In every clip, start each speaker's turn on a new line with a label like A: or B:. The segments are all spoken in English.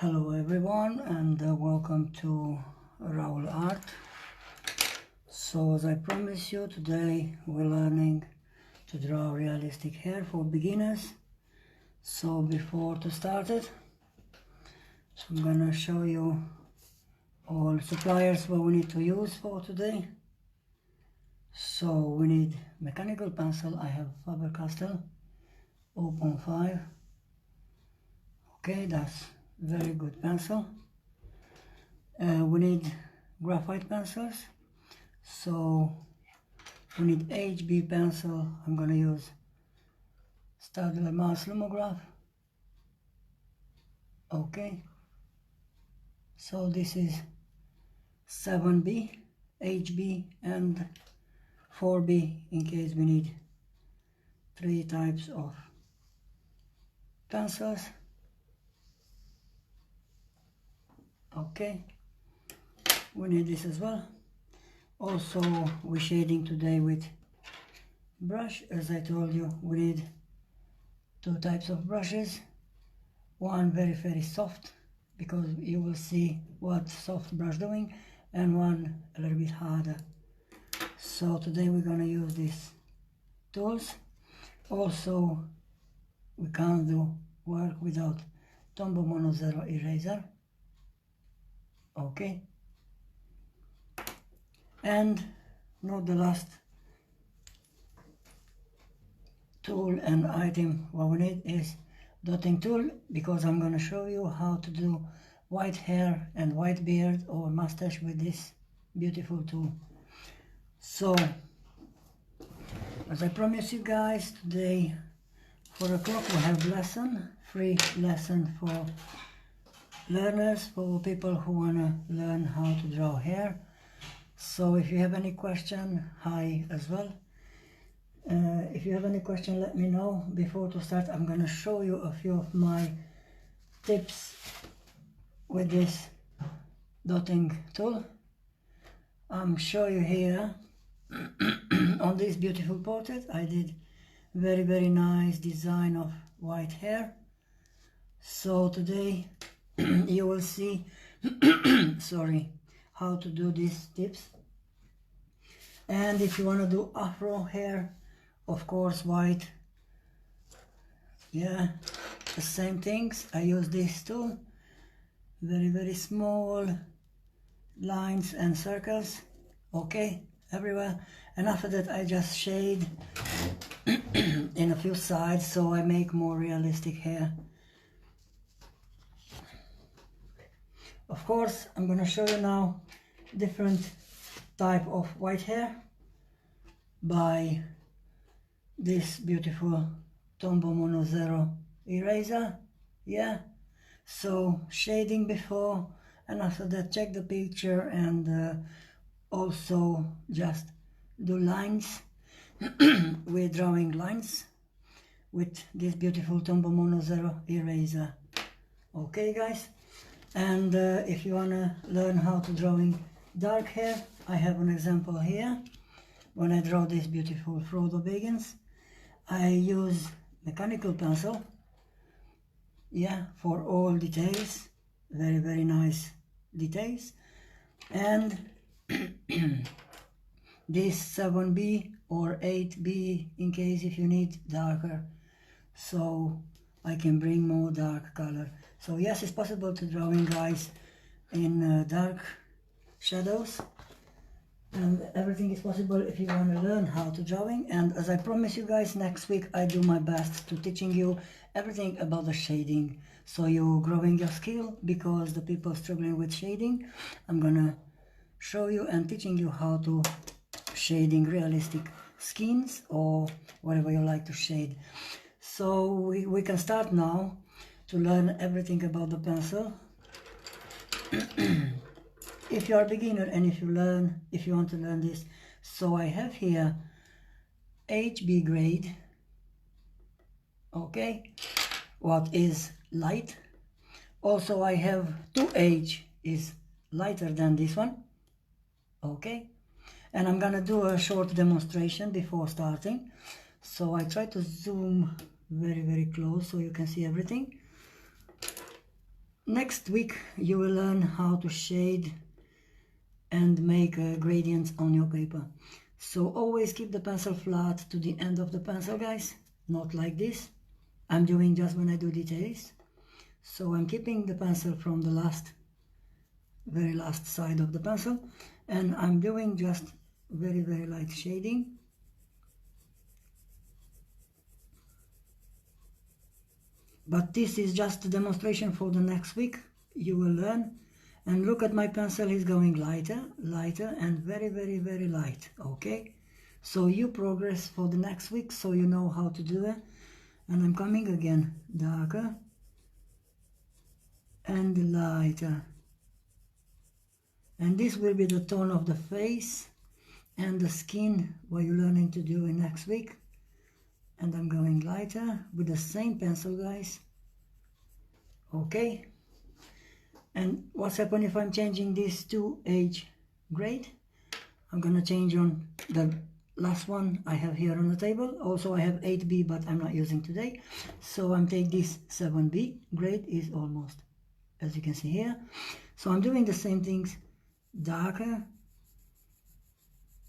A: Hello everyone, and welcome to Raul Art. So as I promised you, today we're learning to draw realistic hair for beginners. So before to start it, I'm gonna show you all suppliers what we need to use for today. So we need mechanical pencil. I have Faber-Castell 0.5. Okay, that's very good pencil. We need graphite pencils, so we need HB pencil. I'm gonna use Staedtler Mars Lumograph. Okay, so this is 7B, HB, and 4B in case we need 3 types of pencils. Okay, we need this as well. Also, we're shading today with brush. As I told you, we need 2 types of brushes. One very soft, because you will see what soft brush doing, and one a little bit harder. So today we're gonna use these tools. Also, we can't do work without Tombow Mono Zero eraser. Okay, and not the last tool and item what we need is dotting tool, because I'm going to show you how to do white hair and white beard or mustache with this beautiful tool. So as I promised you guys, today 4 o'clock we have free lesson for learners, for people who want to learn how to draw hair. So if you have any question, hi as well. If you have any question, let me know. Before to start, I'm gonna show you a few of my tips with this dotting tool. I'm showing you here on this beautiful portrait. I did very nice design of white hair. So today you will see sorry, how to do these tips. And if you want to do afro hair, of course white, yeah, the same things. I use this tool, very small lines and circles, okay, everywhere. And after that I just shade in a few sides, so I make more realistic hair. Of course, I'm gonna show you now different type of white hair by this beautiful Tombow Mono Zero eraser. Yeah, so shading before, and after that check the picture, and also just do lines. We're drawing lines with this beautiful Tombow Mono Zero eraser. Okay guys, and if you wanna learn how to drawing dark hair, I have an example here. When I draw this beautiful Frodo Baggins, I use mechanical pencil, yeah, for all details, very nice details. And this 7B or 8B in case if you need darker, so I can bring more dark color. So yes, it's possible to drawing guys in dark shadows, and everything is possible if you want to learn how to drawing. And as I promise you guys, next week I do my best to teaching you everything about the shading, so you're growing your skill, because the people struggling with shading, I'm gonna show you and teaching you how to shading realistic skins or whatever you like to shade. So we can start now to learn everything about the pencil. If you are a beginner and if you want to learn this, so I have here HB grade, okay, what is light. Also I have 2H is lighter than this one, okay. And I'm gonna do a short demonstration before starting, so I try to zoom very close so you can see everything. Next week you will learn how to shade and make gradients on your paper. So always keep the pencil flat to the end of the pencil, guys, not like this. I'm doing just when I do details. So I'm keeping the pencil from the very last side of the pencil, and I'm doing just very light shading. But this is just a demonstration for the next week. You will learn. And look at my pencil, is going lighter, and very light, okay? So you progress for the next week, so you know how to do it. And I'm coming again, darker and lighter. And this will be the tone of the face and the skin, what you're learning to do in next week. And I'm going lighter with the same pencil, guys. Okay. And what's happened if I'm changing this to age grade? I'm gonna change on the last one I have here on the table. Also I have 8B, but I'm not using today. So I'm taking this 7B. Grade is almost, as you can see here. So I'm doing the same things, darker.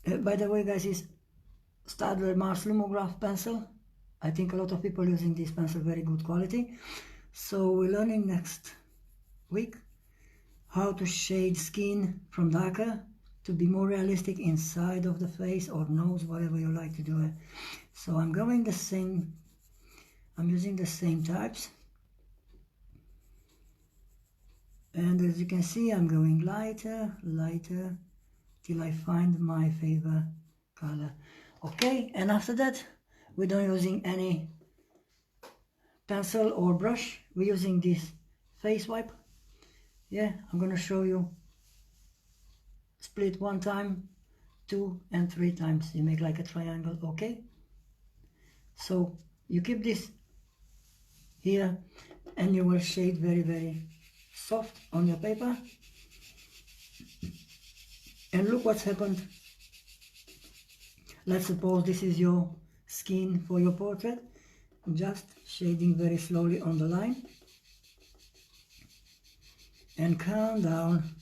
A: By the way, guys, is Staedtler Mars Lumograph pencil. I think a lot of people using this pencil, very good quality. So we're learning next week how to shade skin from darker to be more realistic inside of the face or nose, whatever you like to do it. So I'm going the same, I'm using the same types. And as you can see, I'm going lighter till I find my favorite color. Okay, and after that, we're not using any pencil or brush. We're using this face wipe. Yeah, I'm gonna show you. Split 1 time, 2 and 3 times. You make like a triangle, okay? So you keep this here and you will shade very soft on your paper. And look what's happened. Let's suppose this is your skin for your portrait. Just shading very slowly on the line. And come down,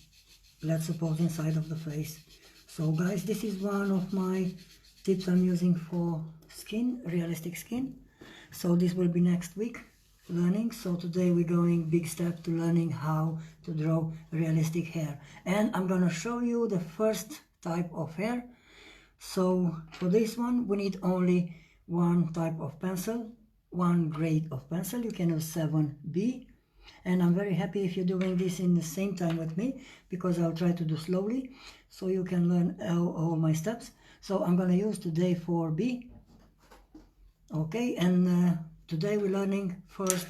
A: let's suppose inside of the face. So guys, this is one of my tips I'm using for skin, realistic skin. So this will be next week learning. So today we're going big step to learning how to draw realistic hair. And I'm gonna show you the first type of hair. So for this one we need only one type of pencil, one grade of pencil. You can use 7B. And I'm very happy if you're doing this in the same time with me, because I'll try to do slowly so you can learn all my steps. So I'm going to use today 4B. Okay, and today we're learning first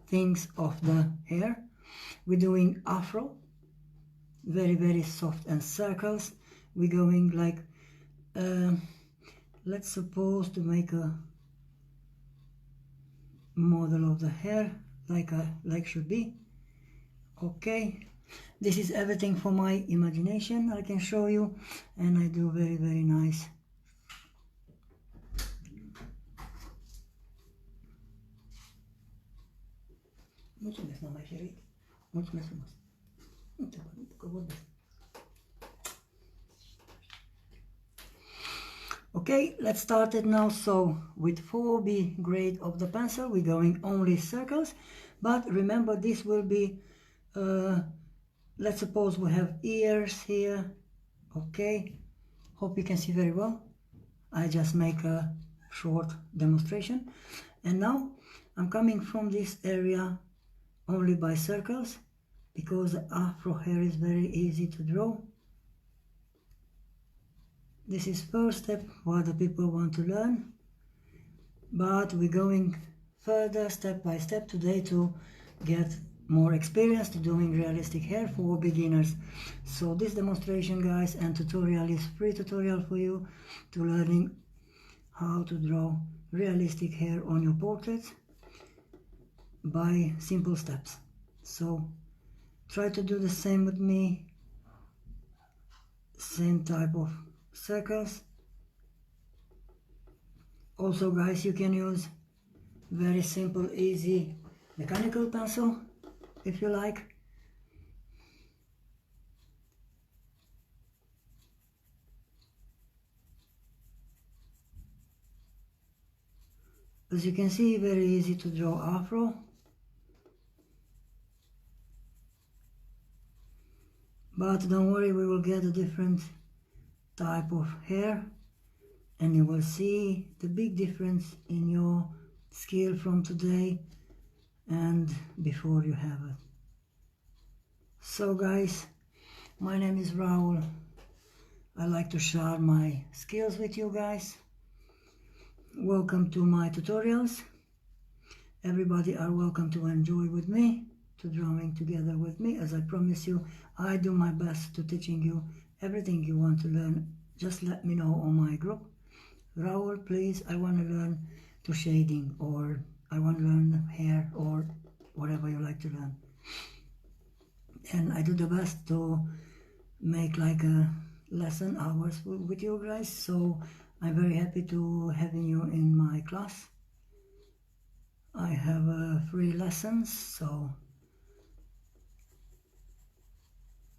A: things of the hair. We're doing afro, very soft, and circles. We're going like, let's suppose to make a model of the hair like should be. Okay, this is everything for my imagination I can show you, and I do very nice. Mulțumesc, mama Șerit. Mulțumesc frumos. Okay, let's start it now. So with 4B grade of the pencil, we're going only circles, but remember this will be, let's suppose we have ears here. Okay, hope you can see very well. I just make a short demonstration. And now I'm coming from this area only by circles, because the afro hair is very easy to draw. This is first step what the people want to learn, but we're going further step by step today to get more experience to doing realistic hair for beginners. So this demonstration, guys, and tutorial is free tutorial for you to learning how to draw realistic hair on your portraits by simple steps. So try to do the same with me, same type of circles. Also, guys, you can use very simple, easy mechanical pencil if you like. As you can see, very easy to draw afro. But don't worry, we will get a different type of hair and you will see the big difference in your skill from today and before you have it. So guys, my name is Raul. I like to share my skills with you guys. Welcome to my tutorials. Everybody are welcome to enjoy with me, to drawing together with me. As I promise you, I do my best to teaching you everything you want to learn. Just let me know on my group. Raul, please, I want to learn to shading, or I want to learn hair, or whatever you like to learn. And I do the best to make like a lesson hours with you guys. So I'm very happy to having you in my class. I have free lessons, so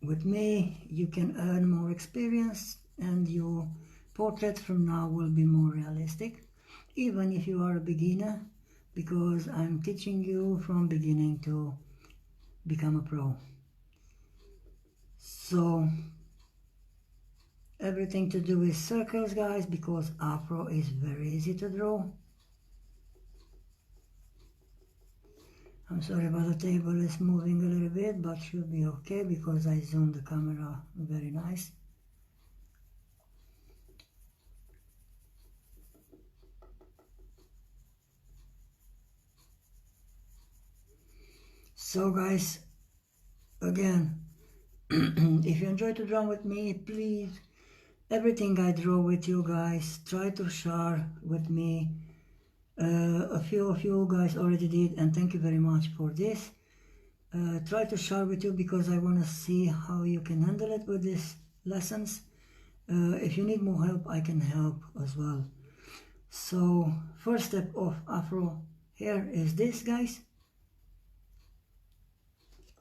A: with me you can earn more experience and your portrait from now will be more realistic, even if you are a beginner, because I'm teaching you from beginning to become a pro. So everything to do with circles, guys, because afro is very easy to draw. I'm sorry about the table is moving a little bit, but should be okay because I zoomed the camera very nice. So guys, again, if you enjoy to draw with me, please, everything I draw with you guys, try to share with me. A few of you guys already did, and thank you very much for this. Try to share with you because I want to see how you can handle it with these lessons. If you need more help, I can help as well. So first step of afro hair is this, guys.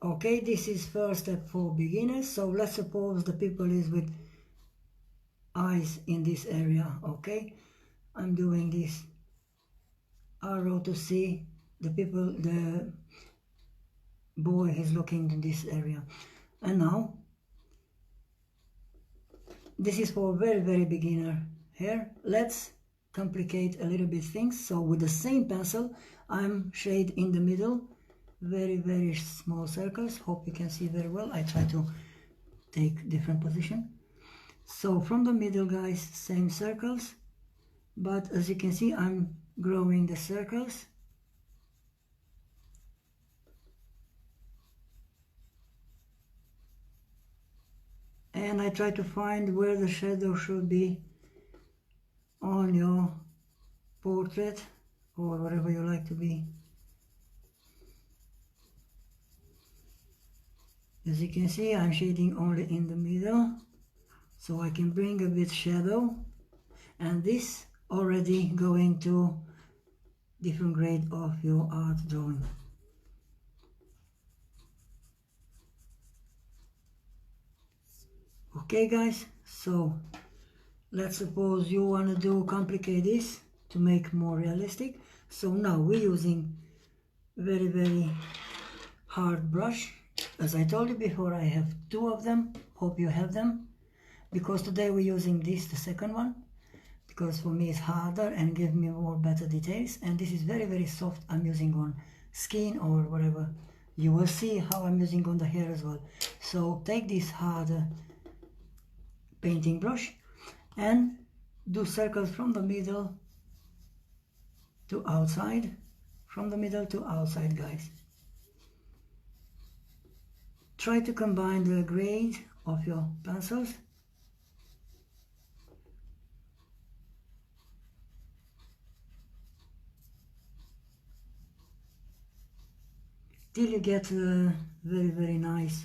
A: Okay, this is first step for beginners. So let's suppose the people is with eyes in this area. Okay, I'm doing this arrow to see the people, the boy is looking in this area. And now this is for very beginner hair. Let's complicate a little bit things. So with the same pencil I'm shade in the middle, very small circles. Hope you can see very well. I try to take different position. So from the middle, guys, same circles, but as you can see I'm growing the circles. And I try to find where the shadow should be on your portrait or whatever you like to be. As you can see, I'm shading only in the middle, so I can bring a bit shadow, and this already going to different grade of your art drawing. Okay guys, so let's suppose you want to do complicate this to make more realistic. So now we're using very hard brush. As I told you before, I have two of them. Hope you have them, because today we're using this, the second one, because for me it's harder and give me more better details. And this is very soft. I'm using on skin or whatever. You will see how I'm using on the hair as well. So take this harder painting brush and do circles from the middle to outside, from the middle to outside, guys. Try to combine the grade of your pencils. Till you get a very nice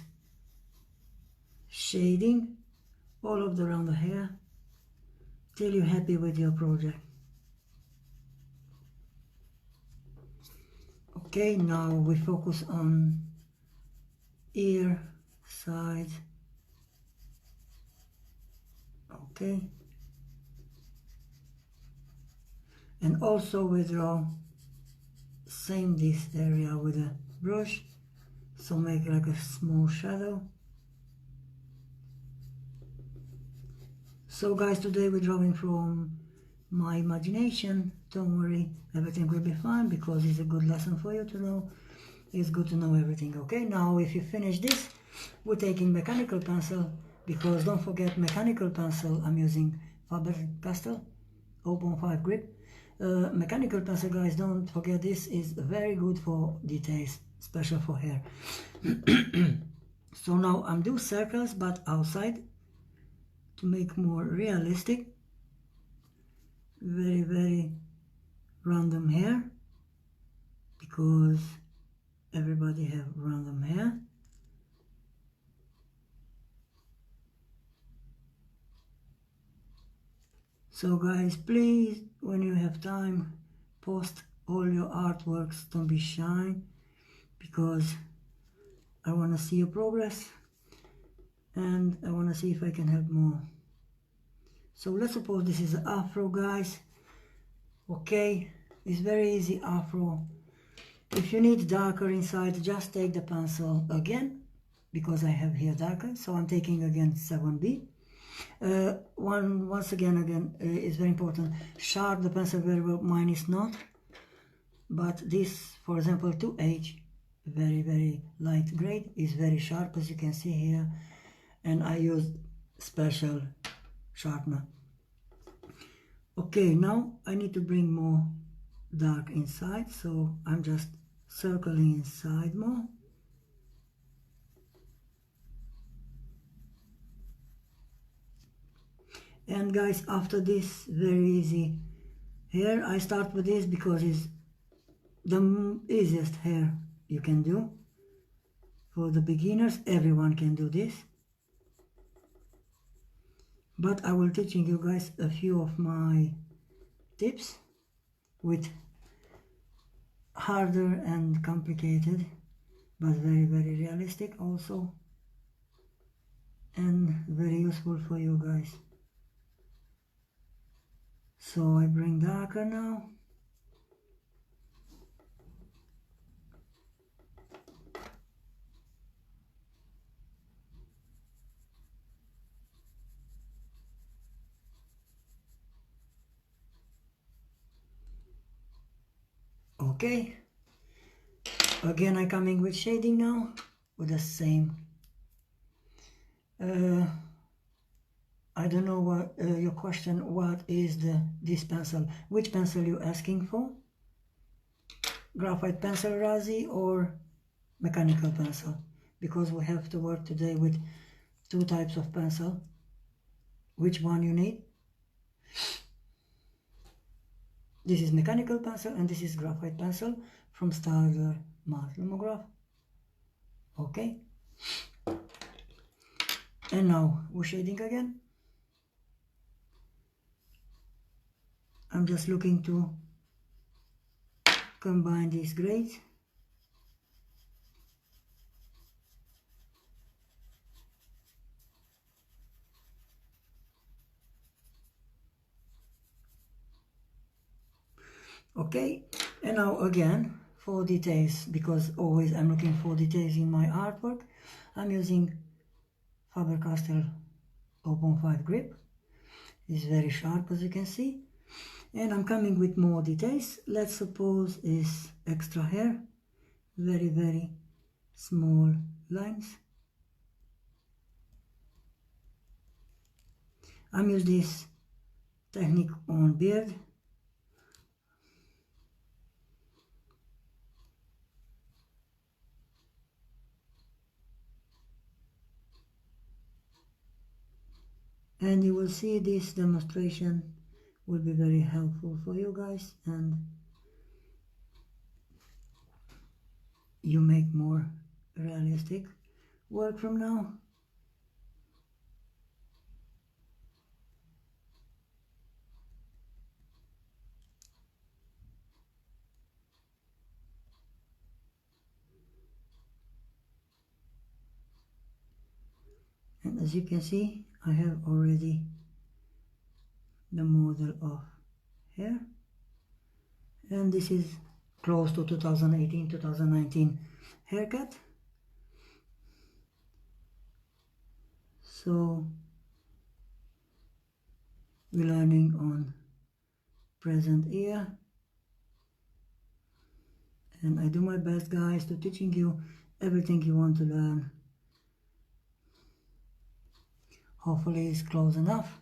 A: shading all of around the hair, till you're happy with your project. Okay, now we focus on ear side. Okay, and also we draw same this area with a brush, so make like a small shadow. So guys, today we're drawing from my imagination. Don't worry, everything will be fine, because it's a good lesson for you to know. It's good to know everything. Okay, now if you finish this, we're taking mechanical pencil, because don't forget mechanical pencil, I'm using Faber-Castell 0.5 grip. Mechanical pencil, guys, don't forget, this is very good for details, special for hair. So now I'm doing circles, but outside, to make more realistic. Very, very random hair, because everybody have random hair. So guys, please, when you have time, post all your artworks. Don't be shy, because I want to see your progress, and I want to see if I can help more. So let's suppose this is an afro, guys. Okay, it's very easy afro. If you need darker inside, just take the pencil again, because I have here darker, so I'm taking again 7B. Once again, is very important. Sharp the pencil very well. Mine is not, but this, for example, 2H, very, very light grade, is very sharp, as you can see here, and I use special sharpener. Okay, now I need to bring more dark inside, so I'm just circling inside more. And guys, after this, very easy hair. I start with this because it's the easiest hair you can do. For the beginners, everyone can do this. But I will teaching you guys a few of my tips with harder and complicated, but very, very realistic also, and very useful for you guys. So I bring darker now. Okay, again I'm coming with shading now, with the same. I don't know what your question, what is this pencil? Which pencil you asking for? Graphite pencil, Razi, or mechanical pencil? Because we have to work today with two types of pencil. Which one you need? This is mechanical pencil and this is graphite pencil from Staedtler Matte Lumograph. Okay. And now we're shading again. I'm just looking to combine these grades. Okay, and now again for details, because always I'm looking for details in my artwork, I'm using Faber-Castell 0.5 grip. It's very sharp, as you can see, and I'm coming with more details. Let's suppose is extra hair, very, very small lines. I'm use this technique on beard. And you will see this demonstration will be very helpful for you guys, and you make more realistic work from now. as you can see, I have already the model of hair, and this is close to 2018-2019 haircut. So we're learning on present year, and I do my best, guys, to teaching you everything you want to learn. Hopefully it's close enough.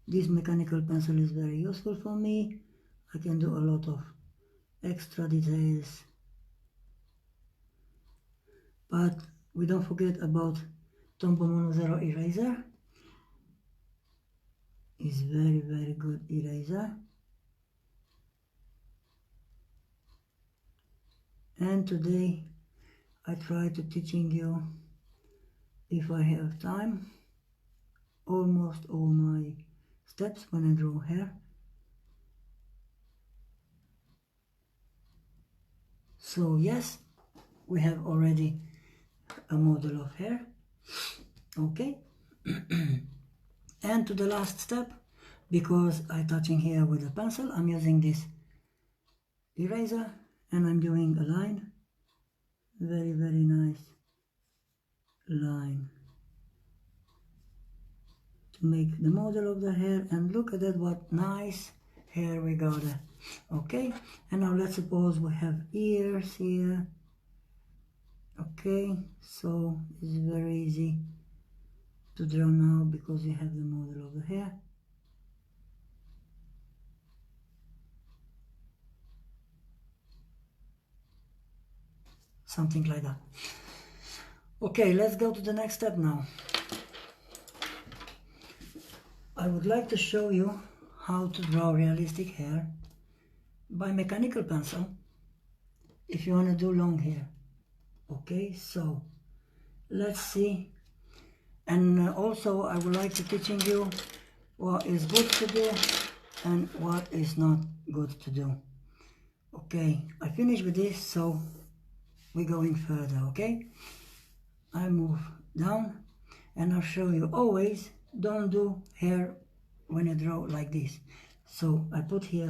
A: This mechanical pencil is very useful for me. I can do a lot of extra details. But we don't forget about Tombow Mono Zero eraser. It's very good eraser. And today I try to teaching you, if I have time, almost all my steps when I draw hair. So yes, we have already a model of hair. Okay. And to the last step, because I'm touching here with a pencil, I'm using this eraser and I'm doing a line, very nice line to make the model of the hair. And look at that, what nice hair we got. Okay, and now let's suppose we have ears here. Okay, so it's very easy to draw now because you have the model of the hair. Something like that. Okay, let's go to the next step now. I would like to show you how to draw realistic hair by mechanical pencil if you want to do long hair. Okay, so let's see. And also I would like to teaching you what is good to do and what is not good to do. Okay, I finished with this, so we're going further. Okay, I move down and I'll show you, always don't do hair when you draw like this. So I put here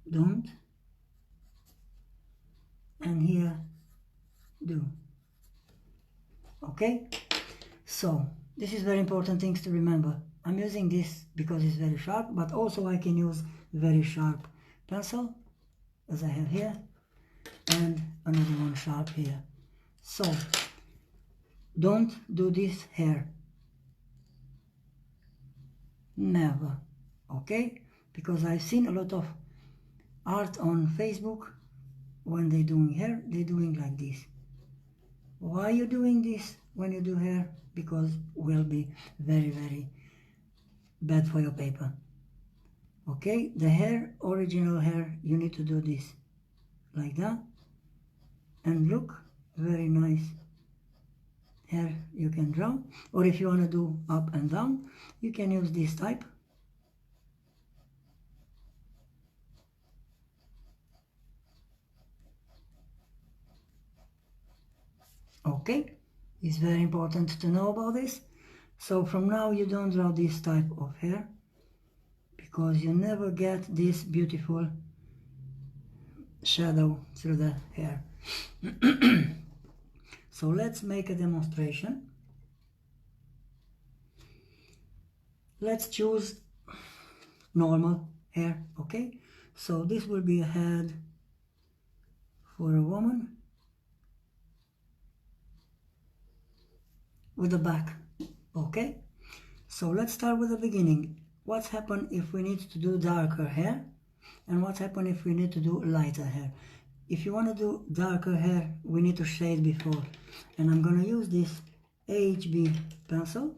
A: don't, and here do. Okay, so this is very important things to remember. I'm using this because it's very sharp, but also I can use very sharp pencil as I have here, and another one sharp here. So don't do this hair, never. Okay, because I've seen a lot of art on Facebook. When they're doing hair, they're doing like this. Why are you doing this when you do hair? Because it will be very bad for your paper. Okay, the hair, original hair, you need to do this like that, and look, very nice hair you can draw. Or if you want to do up and down, you can use this type. Okay, it's very important to know about this. So from now you don't draw this type of hair, because you never get this beautiful shadow through the hair. So let's make a demonstration. Let's choose normal hair. Okay, so this will be a head for a woman with a back. Okay, so let's start with the beginning. What's happened if we need to do darker hair, and what's happened if we need to do lighter hair? If you want to do darker hair, we need to shade before, and I'm gonna use this HB pencil,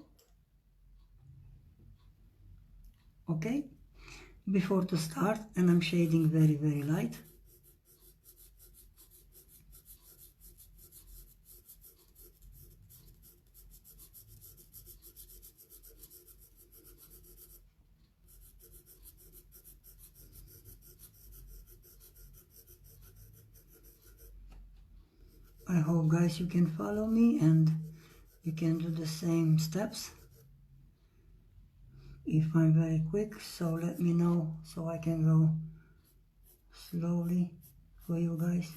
A: okay, before to start, and I'm shading very light. I hope guys you can follow me and you can do the same steps. If I'm very quick, so let me know so I can go slowly for you guys.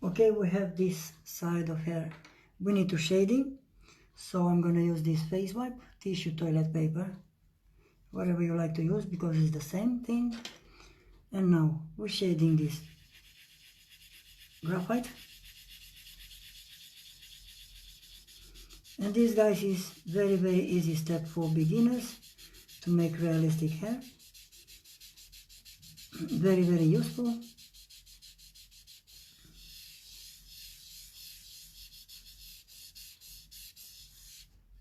A: Okay, we have this side of hair. We need to shading, so I'm gonna use this face wipe, tissue, toilet paper, whatever you like to use because it's the same thing. And now we're shading this graphite. And this guys is very easy step for beginners to make realistic hair. Very useful.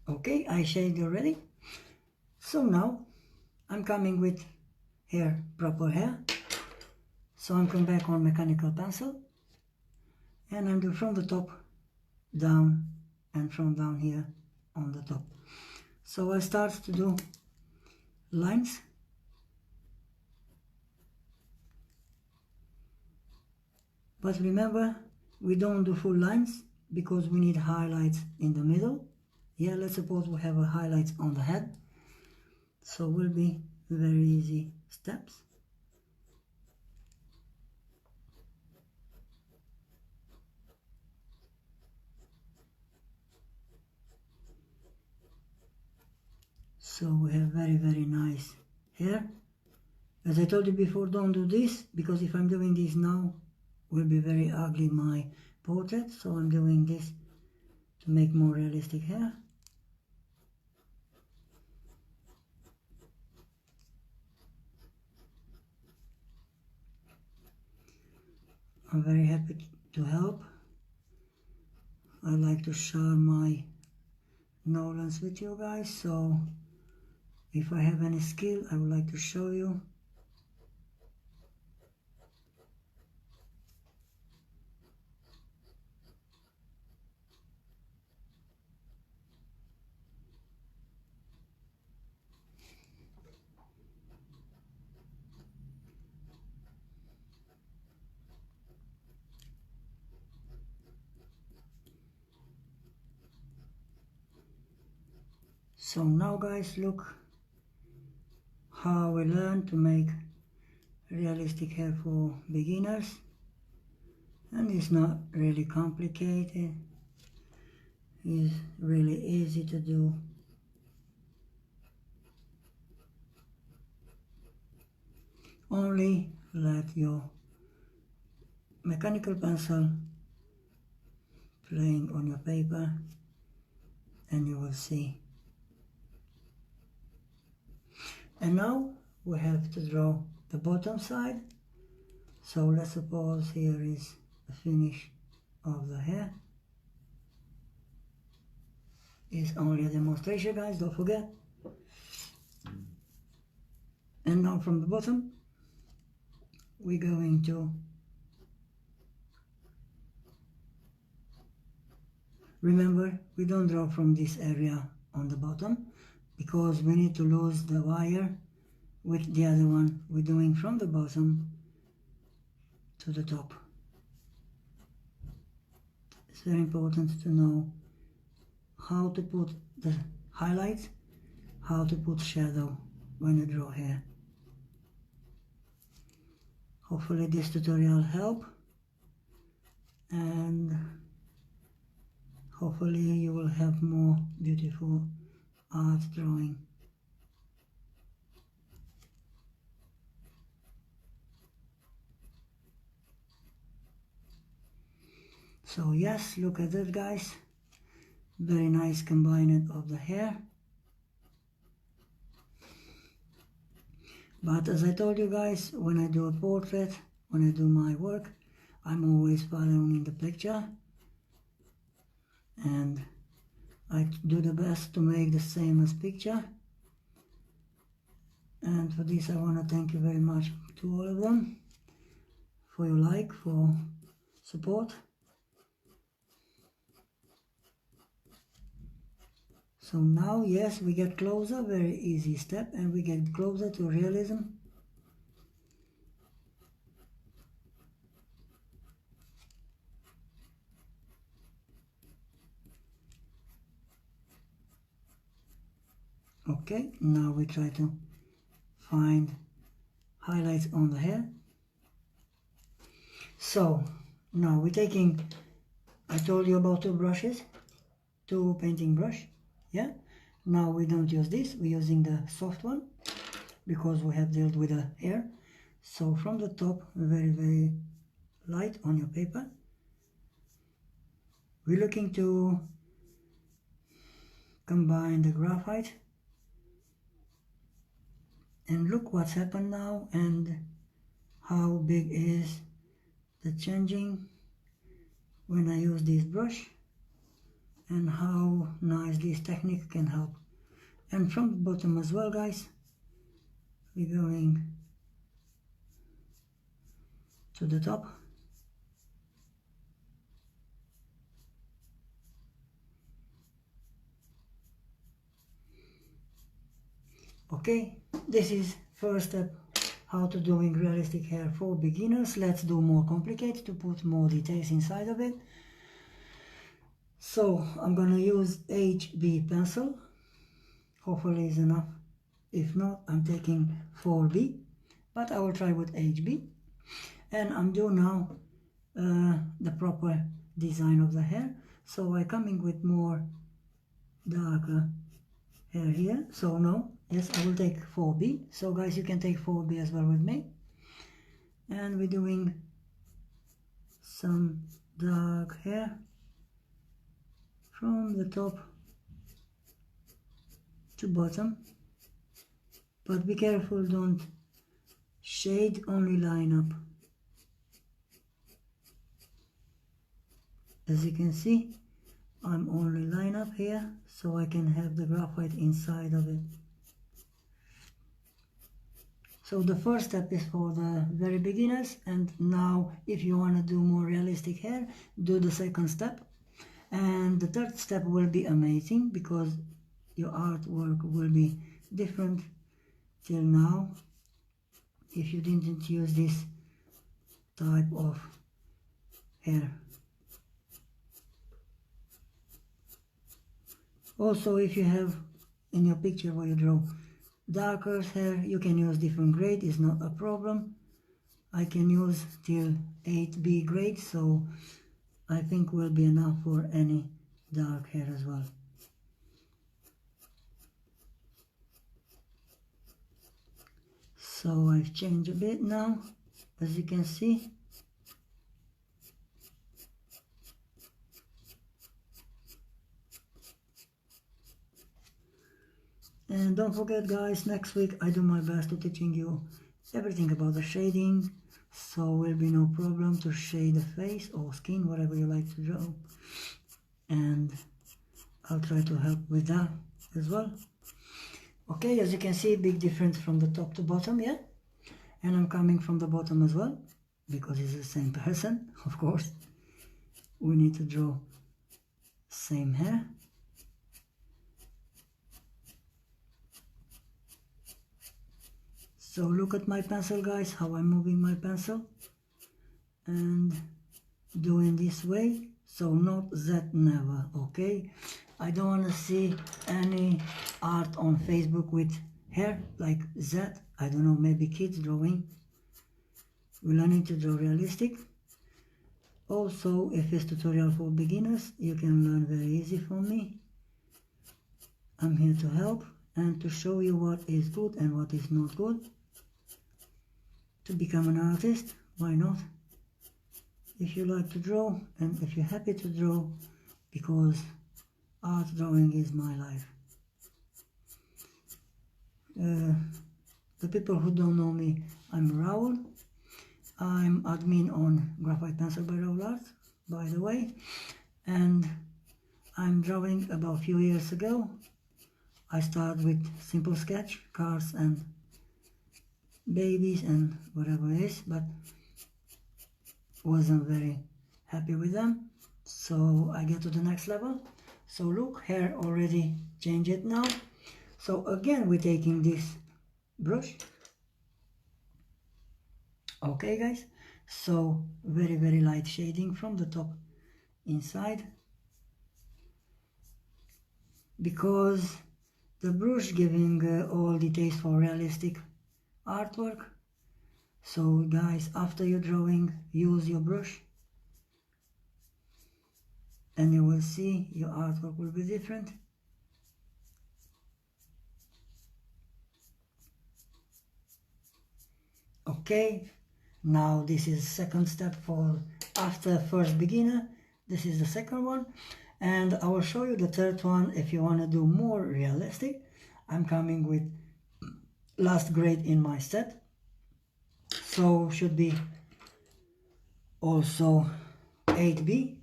A: Okay, I shaded already. So now I'm coming with proper hair. So I'm coming back on mechanical pencil and I'm doing from the top down and from down here on the top. So I start to do lines. But remember, we don't do full lines because we need highlights in the middle. Yeah, let's suppose we have a highlights on the head. So will be very easy steps. So we have very nice hair. As I told you before, don't do this because if I'm doing this now, will be very ugly my portrait. So I'm doing this to make more realistic hair. I'm very happy to help. I like to share my knowledge with you guys, so if I have any skill I would like to show you. So now guys, look how we learn to make realistic hair for beginners, and it's not really complicated, it's really easy to do. Only let your mechanical pencil playing on your paper and you will see. And now we have to draw the bottom side. So let's suppose here is the finish of the hair. It's only a demonstration guys, don't forget. And now from the bottom we're going to remember, we don't draw from this area on the bottom because we need to lose the wire with the other one. We're doing from the bottom to the top. It's very important to know how to put the highlights, how to put shadow when you draw hair. Hopefully this tutorial help, and hopefully you will have more beautiful art drawing. So yes, look at that guys, very nice combining of the hair. But as I told you guys, when I do a portrait, when I do my work, I'm always following the picture and I do the best to make the same as picture. And for this I want to thank you very much to all of them for your like, for support. So now, yes, we get closer, very easy step, and we get closer to realism. Okay, now we try to find highlights on the hair. So now we're taking, I told you about two brushes, two painting brush, yeah. Now we don't use this, we're using the soft one because we have dealt with the hair. So from the top, very light on your paper, we're looking to combine the graphite, and look what's happened now and how big is the changing when I use this brush, and how nice this technique can help. And from the bottom as well, guys, we're going to the top. Okay, this is first step, how to doing realistic hair for beginners. Let's do more complicated to put more details inside of it. So I'm gonna use HB pencil, hopefully is enough. If not, I'm taking 4B, but I will try with HB. And I'm doing now the proper design of the hair. So I'm coming with more darker hair here. So no, yes, I will take 4B. So guys, you can take 4B as well with me. And we're doing some dark hair from the top to bottom. But be careful, don't shade, only line up. As you can see, I'm only line up here so I can have the graphite inside of it. So the first step is for the very beginners, and now if you want to do more realistic hair, do the second step. And the third step will be amazing because your artwork will be different till now if you didn't use this type of hair. Also, if you have in your picture where you draw darker hair, you can use different grade, it's not a problem. I can use till 8B grade, so I think will be enough for any dark hair as well. So I've changed a bit now, as you can see. And don't forget guys, next week I do my best to teaching you everything about the shading, so will be no problem to shade the face or skin, whatever you like to draw. And I'll try to help with that as well. Okay, as you can see, big difference from the top to bottom, yeah? And I'm coming from the bottom as well, because it's the same person, of course. We need to draw same hair. So look at my pencil guys, how I'm moving my pencil and doing this way. So not that, never, okay? I don't want to see any art on Facebook with hair like that. I don't know, maybe kids drawing. We're learning to draw realistic. Also, if it's tutorial for beginners, you can learn very easy from me. I'm here to help and to show you what is good and what is not good. To become an artist, why not? If you like to draw and if you're happy to draw, because art drawing is my life. The people who don't know me, I'm Raul. I'm admin on Graphite Pencil by Raul Art, by the way, and I'm drawing about a few years ago. I started with simple sketch, cars and babies and whatever it is, but wasn't very happy with them, so I get to the next level. So look, hair already changed it now. So again, we're taking this brush. Okay guys, so very light shading from the top inside, because the brush giving all details for realistic artwork. So guys, after your drawing, use your brush and you will see your artwork will be different. Okay, now this is second step for after first beginner. This is the second one, and I will show you the third one if you want to do more realistic. I'm coming with last grade in my set, so should be also 8B,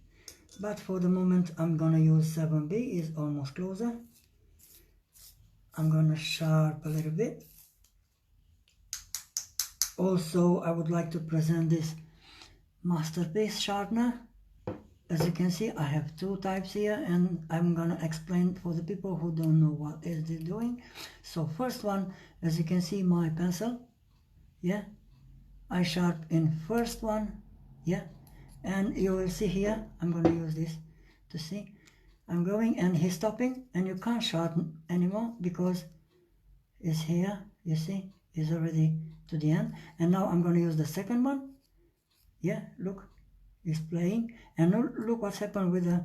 A: but for the moment I'm gonna use 7B, is almost closer. I'm gonna sharp a little bit. Also, I would like to present this masterpiece sharpener. As you can see, I have two types here, and I'm gonna explain for the people who don't know what is it doing. So first one, as you can see, my pencil, yeah, I sharp in first one, yeah, and you will see here, I'm gonna use this to see, I'm going and he's stopping, and you can't sharpen anymore because it's here, you see, it's already to the end. And now I'm gonna use the second one, yeah, look, it's playing, and look what's happened with the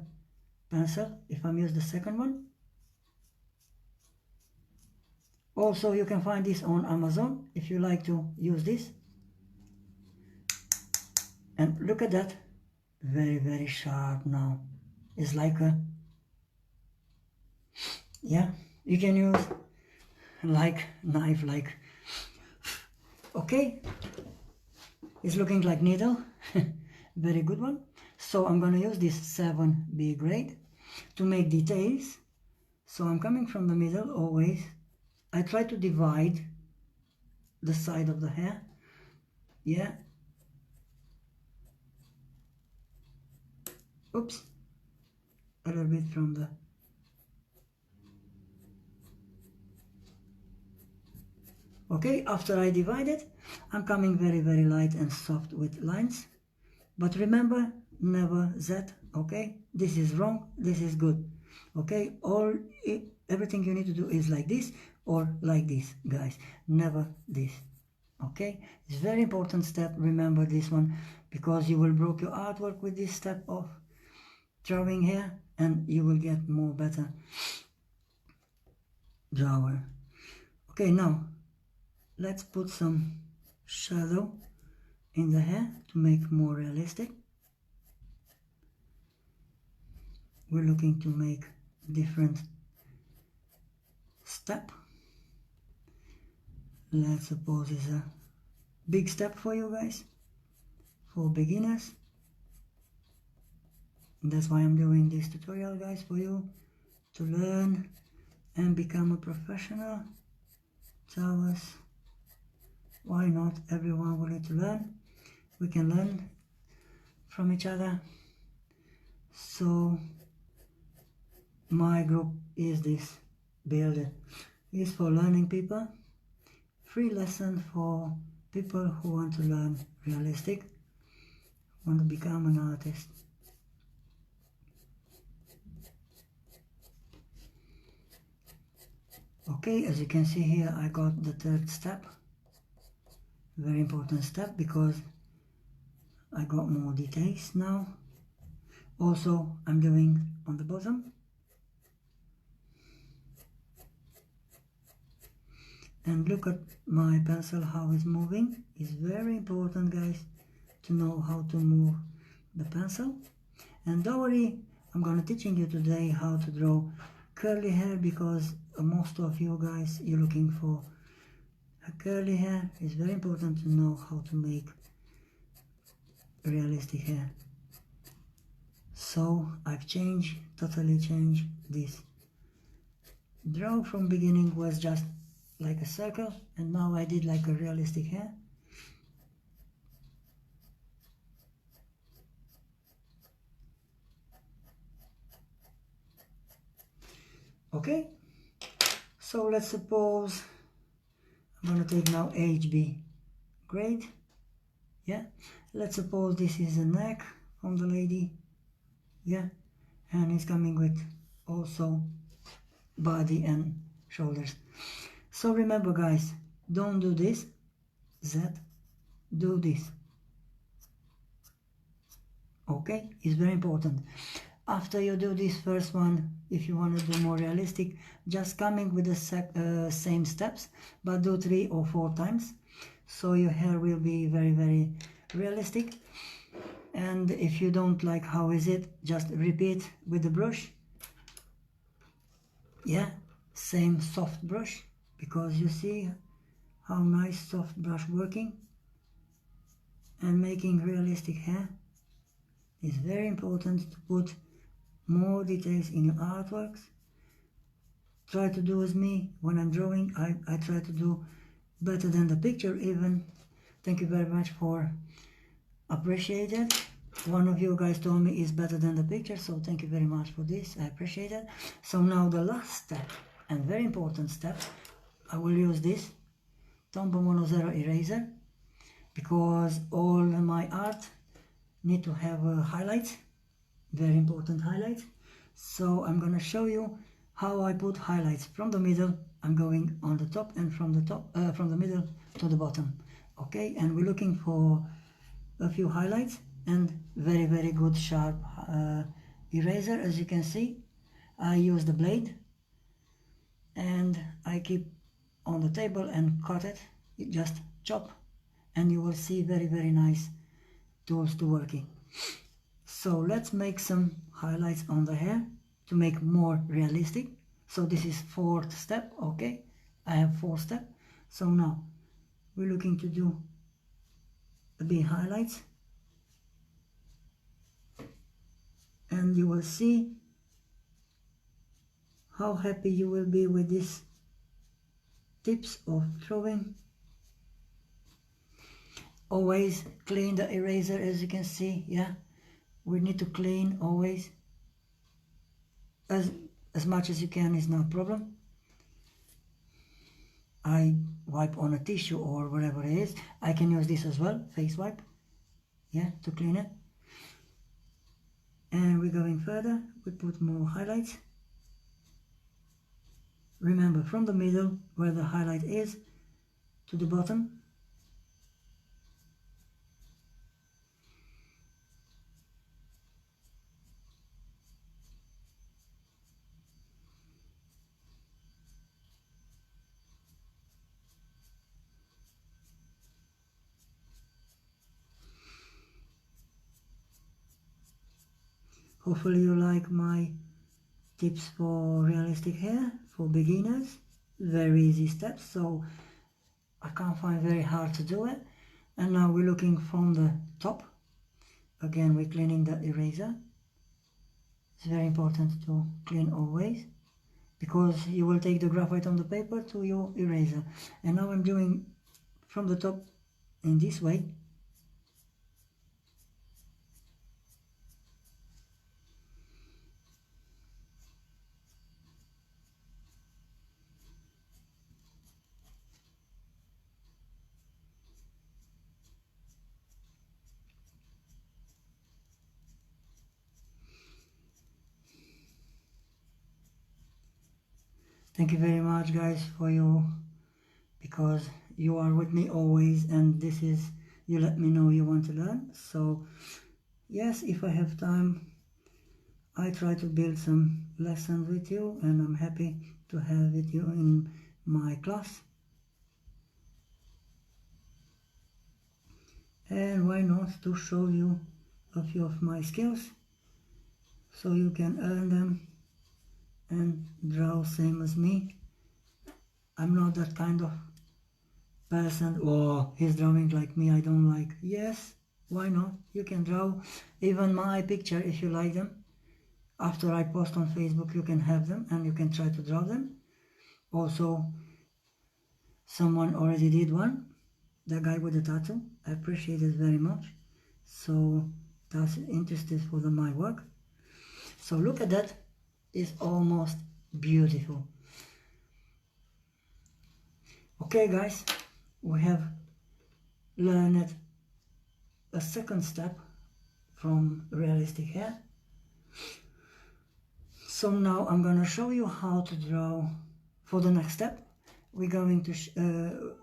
A: pencil if I'm use the second one. Also, you can find this on Amazon if you like to use this. And look at that, very sharp now. It's like a, yeah, you can use like knife, like, okay, it's looking like needle. Very good one. So I'm gonna use this 7B grade to make details. So I'm coming from the middle always. I try to divide the side of the hair, yeah. Oops, a little bit from the, okay, after I divide it, I'm coming very light and soft with lines. But remember, never that, okay? This is wrong, this is good, okay? Everything you need to do is like this or like this, guys. Never this, okay? It's very important step, remember this one, because you will break your artwork with this step of drawing here, and you will get more better drawer. Okay, now, let's put some shadow in the hair to make more realistic. We're looking to make different step. Let's suppose it's a big step for you guys, for beginners. And that's why I'm doing this tutorial, guys, for you to learn and become a professional. Tell us, why not? Everyone willing to learn. We can learn from each other. So my group is this build is for learning people, free lesson for people who want to learn realistic, want to become an artist. Okay, as you can see here, I got the third step, very important step, because I got more details now. Also, I'm doing on the bottom. And look at my pencil, how it's moving. It's very important, guys, to know how to move the pencil. And don't worry, I'm gonna teaching you today how to draw curly hair, because most of you guys, you're looking for a curly hair. It's very important to know how to make realistic hair. So I've totally changed this. Draw from beginning was just like a circle, and now I did like a realistic hair. Okay, so let's suppose I'm gonna take now HB grade, yeah. Let's suppose this is a neck from the lady, yeah, and it's coming with also body and shoulders. So remember guys, don't do this, Z, do this. Okay, it's very important. After you do this first one, if you want to do more realistic, just coming with the same steps, but do 3 or 4 times, so your hair will be very, very realistic. And if you don't like how is it, just repeat with the brush. Yeah, same soft brush, because you see how nice soft brush working and making realistic hair. It's very important to put more details in your artworks. Try to do as me when I'm drawing. I try to do better than the picture even. Thank you very much for appreciate it. One of you guys told me it's better than the picture, so thank you very much for this. I appreciate it. So now the last step, and very important step, I will use this Tombow Mono Zero eraser, because all my art need to have highlights, very important highlights. So I'm gonna show you how I put highlights. From the middle I'm going on the top, and from the middle to the bottom. Okay, and we're looking for a few highlights and very, very good sharp eraser. As you can see, I use the blade and I keep on the table and cut it. You just chop and you will see very, very nice tools to working. So let's make some highlights on the hair to make more realistic. So this is 4th step. Okay, I have 4 steps. So now we're looking to do a big highlights, and you will see how happy you will be with these tips of drawing. Always clean the eraser, as you can see. Yeah, we need to clean always. As much as you can is no problem. I wipe on a tissue or whatever it is. I can use this as well, face wipe, yeah, to clean it. And we're going further, we put more highlights. Remember, from the middle where the highlight is to the bottom. Hopefully you like my tips for realistic hair for beginners. Very easy steps, so I can't find very hard to do it. And now we're looking from the top. Again, we're cleaning the eraser. It's very important to clean always, because you will take the graphite on the paper to your eraser. And now I'm doing from the top in this way. Thank you very much guys for you, because you are with me always, and this is, you let me know you want to learn. So yes, if I have time, I try to build some lessons with you, and I'm happy to have with you in my class. And why not to show you a few of my skills, so you can earn them and draw same as me. I'm not that kind of person, oh, he's drawing like me, I don't like. Yes, why not? You can draw even my picture if you like them. After I post on Facebook, you can have them and you can try to draw them. Also, someone already did one, the guy with the tattoo. I appreciate it very much. So that's interested for my work. So look at that, it's almost beautiful. Okay guys, we have learned a second step from realistic hair. So now I'm gonna show you how to draw for the next step, we're going to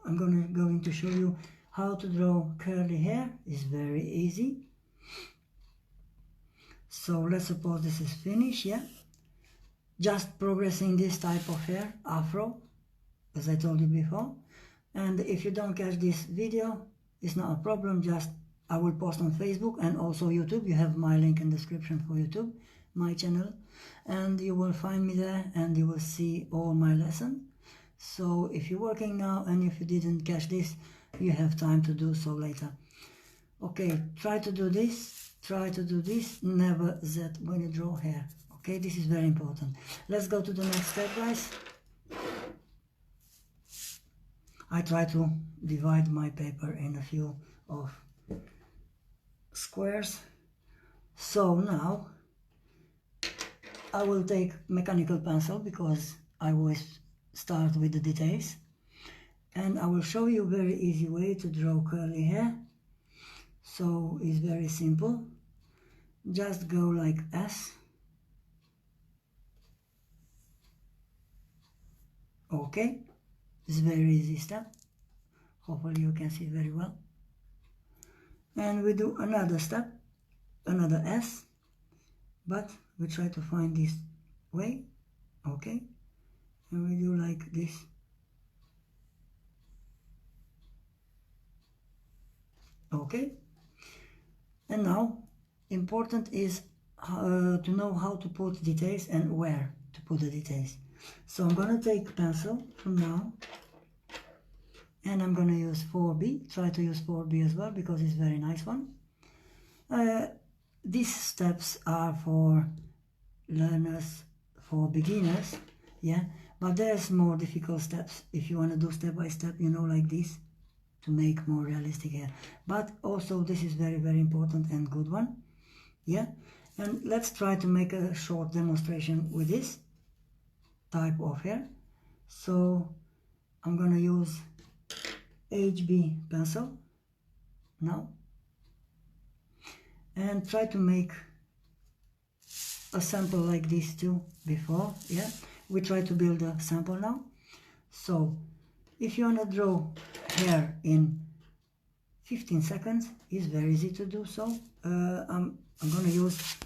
A: I'm going to show you how to draw curly hair. It's very easy. So let's suppose this is finished, yeah? Just progressing this type of hair, afro, as I told you before. And if you don't catch this video, it's not a problem, just I will post on Facebook and also YouTube. You have my link in the description for YouTube, my channel, and you will find me there and you will see all my lessons. So if you're working now and if you didn't catch this, you have time to do so later. Okay, try to do this, never Z when you draw hair. Okay, this is very important. Let's go to the next step, guys. I try to divide my paper in a few of squares. So now I will take mechanical pencil because I always start with the details, and I will show you a very easy way to draw curly hair. So it's very simple. Just go like S. Okay, it's a very easy step. Hopefully you can see very well. And we do another step, another S, but we try to find this way. Okay, and we do like this. Okay, and now important is to know how to put details and where to put the details. So I'm gonna take pencil from now and I'm gonna use 4B. Try to use 4B as well because it's a very nice one. These steps are for learners, for beginners, yeah, but there's more difficult steps if you want to do step by step, you know, like this, to make more realistic hair. But also this is very, very important and good one, yeah. And let's try to make a short demonstration with this type of hair. So I'm gonna use HB pencil now and try to make a sample like this too before, yeah. We try to build a sample now. So if you want to draw hair in 15 seconds, it's very easy to do so. I'm gonna use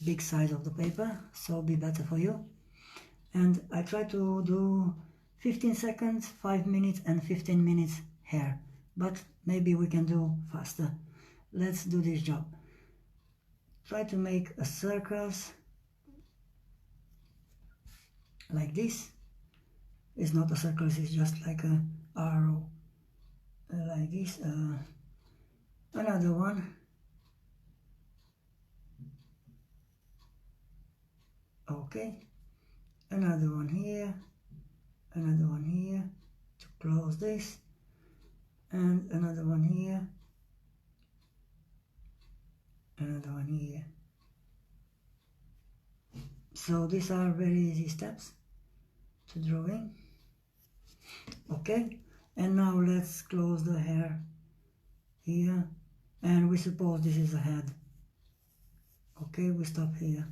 A: big size of the paper, so be better for you. And I try to do 15 seconds, 5 minutes and 15 minutes hair, but maybe we can do faster. Let's do this job. Try to make a circles like this. It's not a circle, it's just like a arrow like this. Another one. Okay, another one here, another one here to close this, and another one here, another one here. So these are very easy steps to drawing. Okay, and now let's close the hair here, and we suppose this is a head. Okay, we stop here.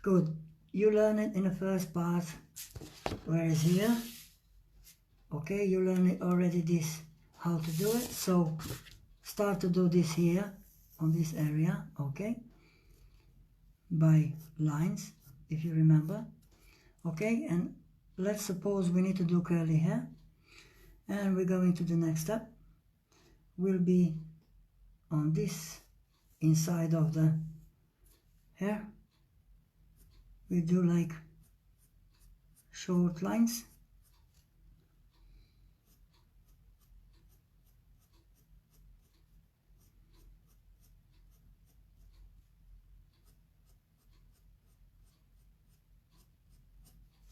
A: Good. You learn it in the first part where is here. Okay, you learn it already this, how to do it. So start to do this here on this area, okay, by lines, if you remember. Okay, and let's suppose we need to do curly hair, and we're going to the next step. Will be on this inside of the hair. We do like short lines.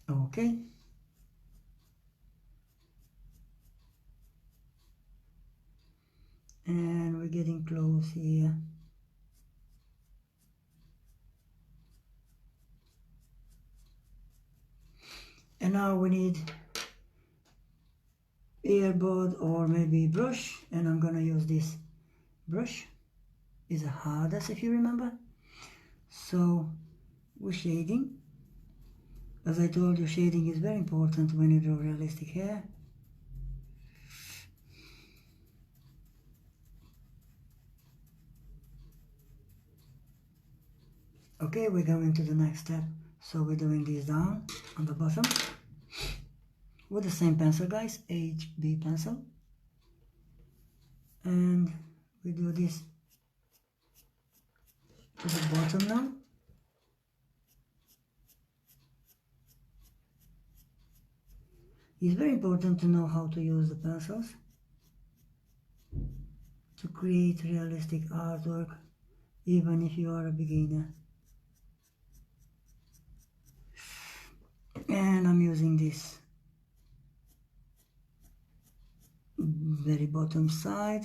A: Okay. And we're getting close here. And now we need earbud or maybe brush, and I'm gonna use this brush. It's the hardest, if you remember. So we're shading As I told you, shading is very important when you draw realistic hair. Okay, we're going to the next step. So we're doing this down on the bottom with the same pencil, guys, HB pencil. And we do this to the bottom now. It's very important to know how to use the pencils to create realistic artwork, even if you are a beginner. And I'm using this very bottom side.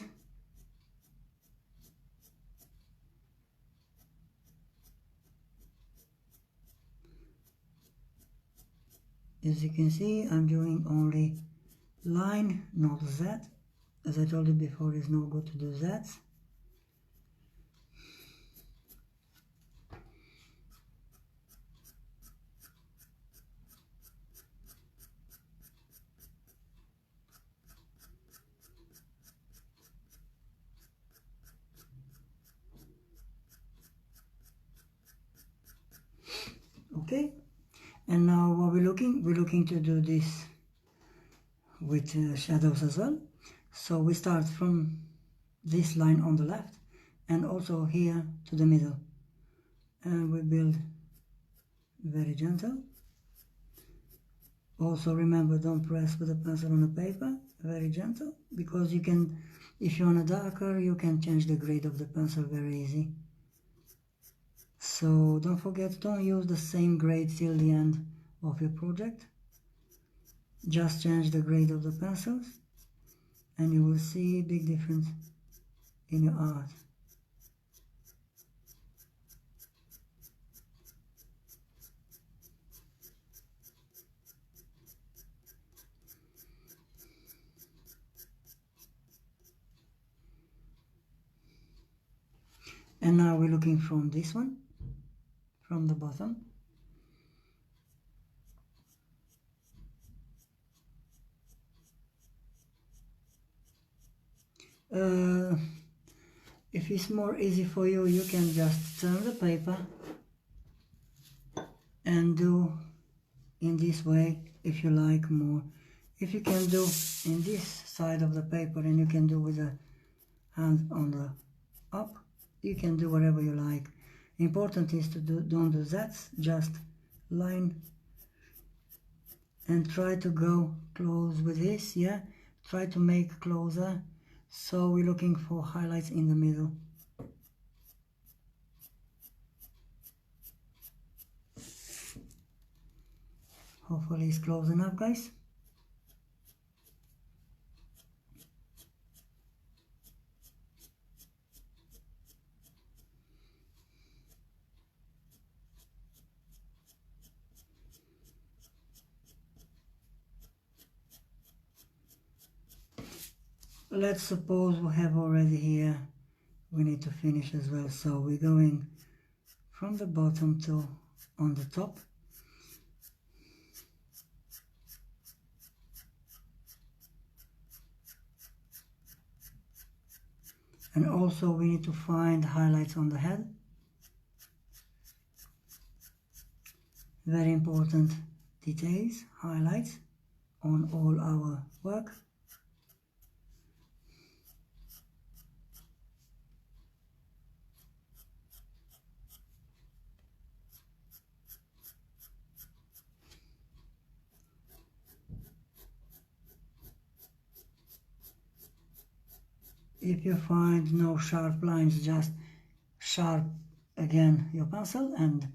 A: As you can see, I'm doing only line, not Z. As I told you before, it's no good to do Z's. Okay, and now what we're looking to do this with shadows as well. So we start from this line on the left and also here to the middle, and we build very gentle. Also remember, don't press with the pencil on the paper, very gentle, because you can, if you want a darker, you can change the grade of the pencil very easy. So don't forget, don't use the same grade till the end of your project. Just change the grade of the pencils and you will see a big difference in your art. And now we're looking from this one, from the bottom. If it's more easy for you, you can just turn the paper and do in this way if you like more. If you can do in this side of the paper and you can do with the hand on the up, you can do whatever you like. Important is to don't do that, just line and try to go close with this, yeah, try to make closer. So we're looking for highlights in the middle. Hopefully it's close enough, guys. Let's suppose we have already here, we need to finish as well, so we're going from the bottom to on the top. And also we need to find highlights on the head. Very important details, highlights on all our work. If you find no sharp lines, just sharp again your pencil, and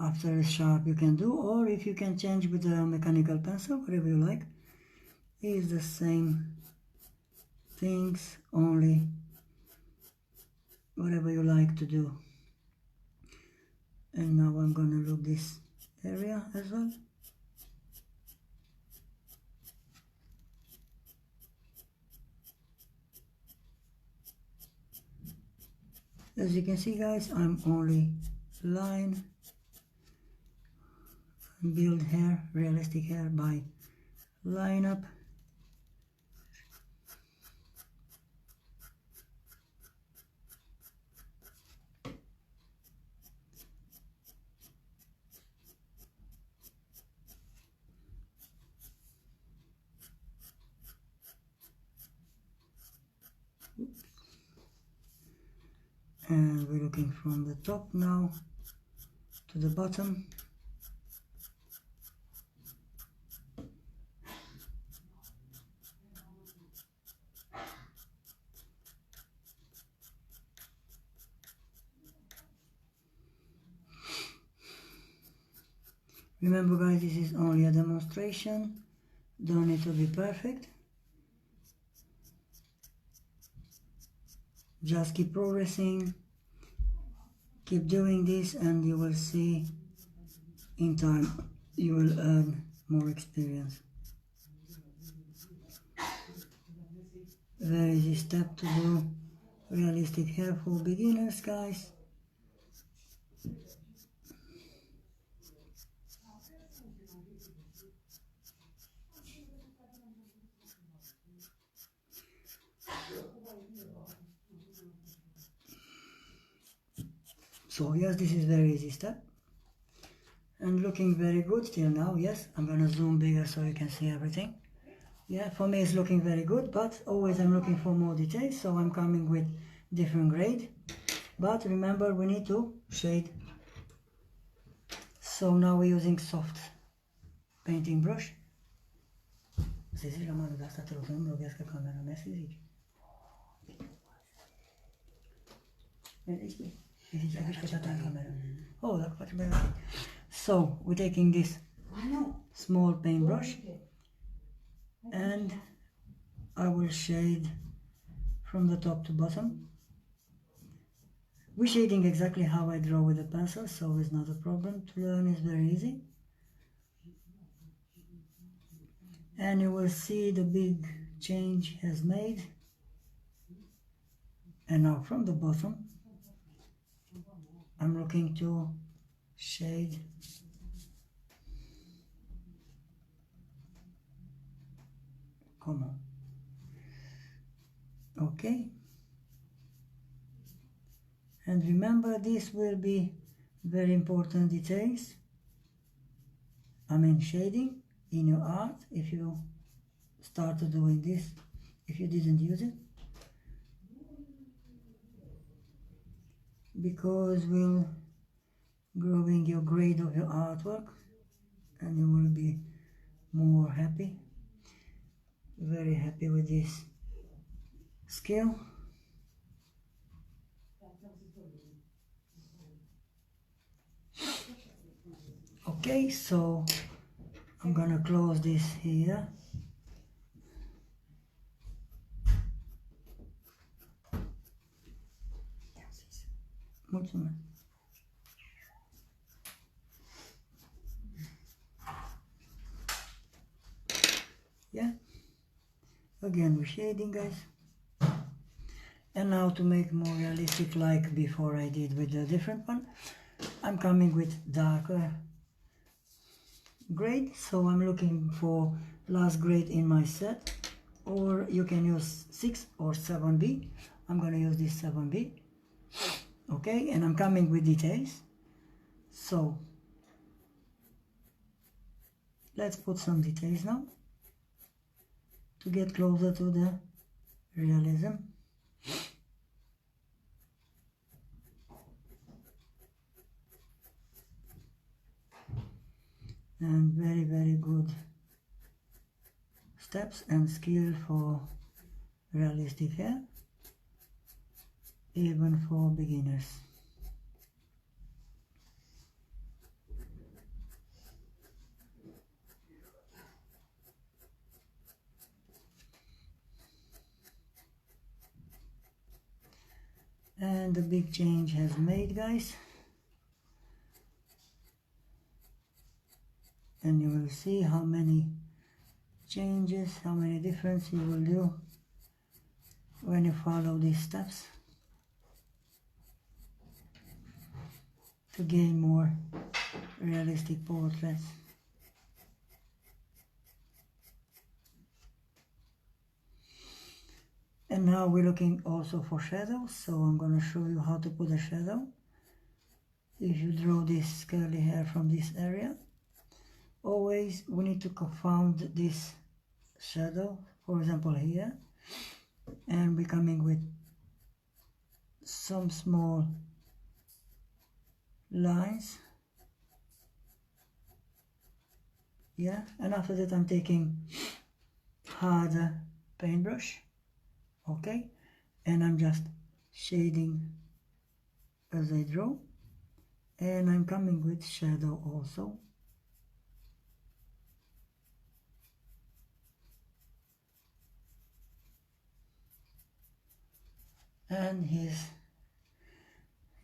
A: after it's sharp you can do, or if you can change with a mechanical pencil, whatever you like. It's the same things, only whatever you like to do. And now I'm gonna look this area as well. As you can see, guys, I'm only line, build hair, realistic hair by line up. And we're looking from the top now to the bottom. Remember guys, this is only a demonstration, don't need to be perfect. Just keep progressing, keep doing this, and you will see in time you will earn more experience. Very easy step to do realistic hair for beginners, guys. So yes, this is very easy step. And looking very good till now. Yes, I'm gonna zoom bigger so you can see everything. Yeah, for me it's looking very good, but always I'm looking for more details, so I'm coming with different grade. But remember, we need to shade. So now we're using soft painting brush. Se si chiamano da sta telefon, lo riesco a camera messi sì. Oh, look what better. So we're taking this small paintbrush and I will shade from the top to bottom. We're shading exactly how I draw with the pencil, so it's not a problem to learn, it's very easy. And you will see the big change has made. And now from the bottom I'm looking to shade come on. Okay, and remember, this will be very important details, I mean shading in your art if you started doing this, if you didn't use it, because will growing your grade of your artwork and you will be more happy, very happy with this skill. Okay, so I'm gonna close this here. Yeah, again we're shading, guys. And now to make more realistic like before I did with the different one, I'm coming with darker grade, so I'm looking for last grade in my set, or you can use 6 or 7B. I'm gonna use this 7B. Okay, and I'm coming with details. So let's put some details now to get closer to the realism. And very good steps and skill for realistic hair, even for beginners. And the big change has made, guys, and you will see how many changes, how many difference you will do when you follow these steps to gain more realistic portraits. And now we're looking also for shadows, so I'm going to show you how to put a shadow. If you draw this curly hair from this area, always we need to confound this shadow, for example here, and we're coming with some small lines, yeah, and after that I'm taking harder paintbrush, okay, and I'm just shading as I draw, and I'm coming with shadow also. And he's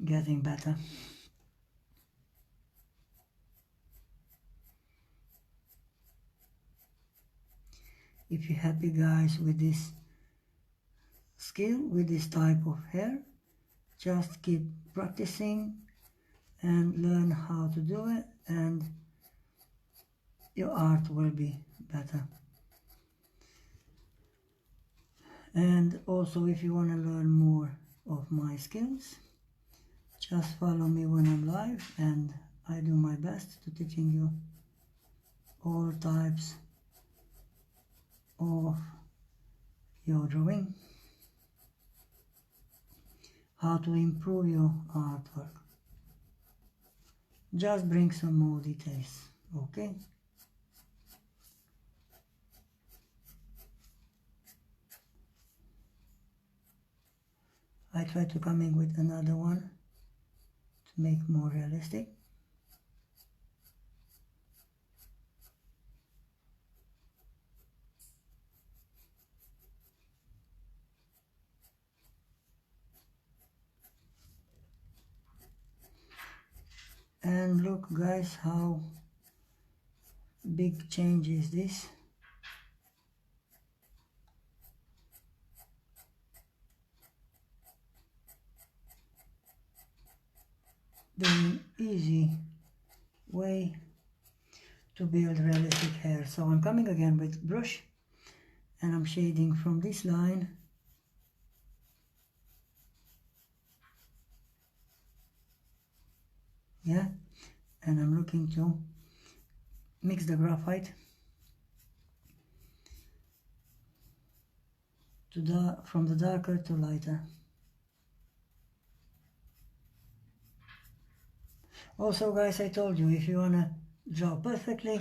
A: getting better. If you're happy guys with this skill, with this type of hair, just keep practicing and learn how to do it, and your art will be better. And also, if you want to learn more of my skills, just follow me when I'm live, and I do my best to teaching you all types of your drawing, how to improve your artwork. Just bring some more details, okay? I try to come in with another one to make more realistic. And look guys, how big change is this. The easy way to build realistic hair. So I'm coming again with brush, and I'm shading from this line yeah, and I'm looking to mix the graphite to from the darker to lighter. Also guys, I told you, if you wanna draw perfectly,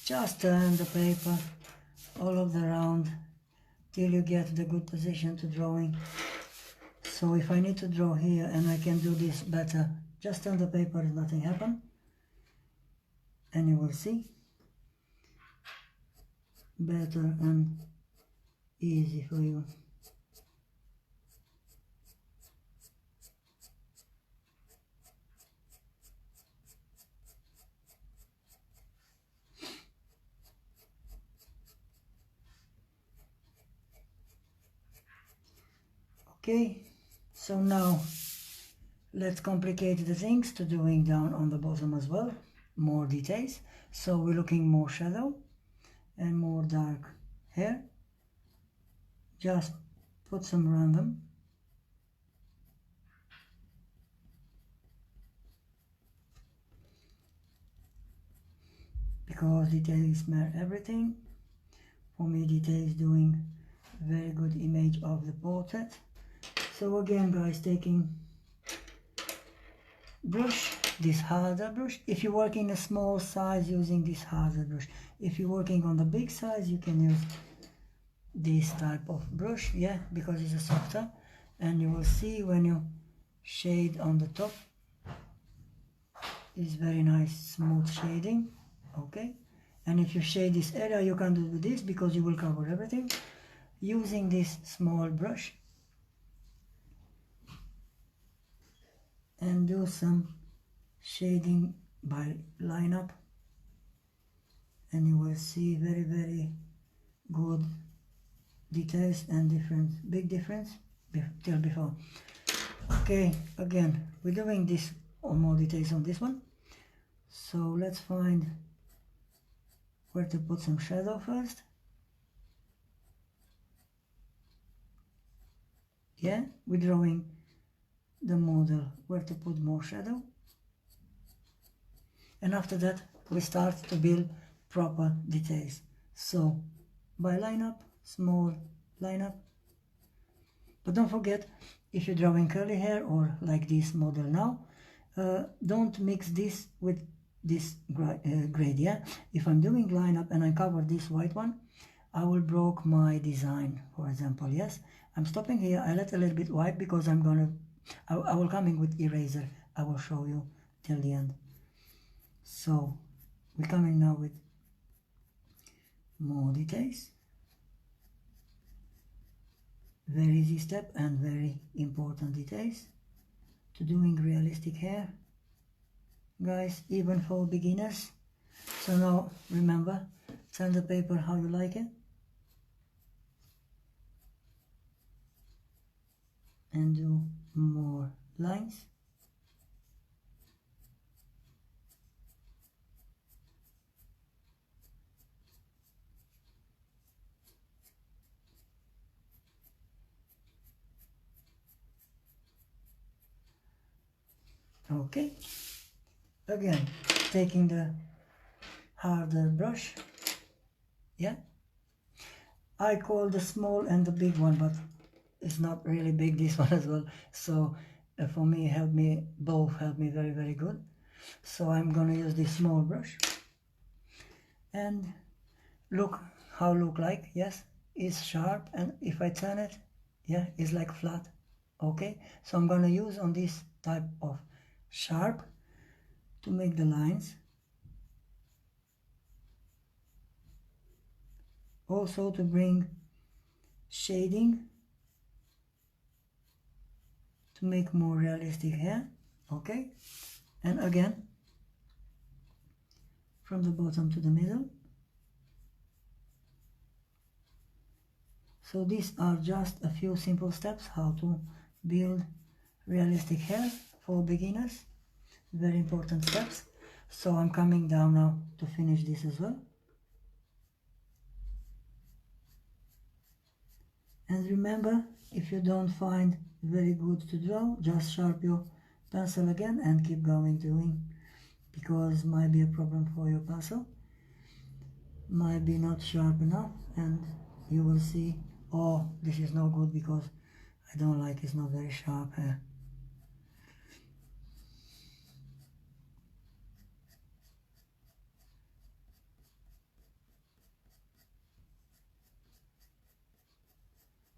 A: just turn the paper all of the round till you get the good position to drawing. So if I need to draw here and I can do this better, just turn the paper and nothing happen, and you will see better and easy for you. Okay, so now let's complicate the things to doing down on the bottom as well, more details. So we're looking more shadow and more dark hair. Just put some random. Because details matter everything. For me, detail is doing a very good image of the portrait. So again guys, taking brush, this harder brush. If you're working a small size, using this harder brush. If you're working on the big size, you can use this type of brush, yeah, because it's a softer, and you will see when you shade on the top, it's very nice smooth shading, okay. And if you shade this area, you can do this because you will cover everything using this small brush, and do some shading by line up, and you will see very good details and big difference till before. Okay, again we're doing this or more details on this one, so let's find where to put some shadow first. Yeah, we're drawing the model where to put more shadow. And after that, we start to build proper details. So, by lineup, small lineup. But don't forget, if you're drawing curly hair or like this model now, don't mix this with this grade, yeah? If I'm doing lineup and I cover this white one, I will broke my design, for example, yes? I'm stopping here, I let a little bit white because I will come in with eraser. I will show you till the end. So, we're coming now with more details. Very easy step and very important details to doing realistic hair, guys, even for beginners. So now remember, turn the paper how you like it and do more lines. Okay, again taking the harder brush, yeah, I call the small and the big one, but it's not really big, this one as well, so for me both help me very very good. So I'm gonna use this small brush and look how look like, yes, it's sharp, and if I turn it, yeah, it's like flat. Okay, so I'm gonna use on this type of sharp to make the lines, also to bring shading to make more realistic hair. Okay, and again from the bottom to the middle. So these are just a few simple steps how to build realistic hair for beginners. Very important steps. So I'm coming down now to finish this as well. And remember, if you don't find very good to draw, just sharp your pencil again and keep going doing, because might be a problem for your pencil. Might be not sharp enough and you will see, oh, this is no good because I don't like it's not very sharp hair.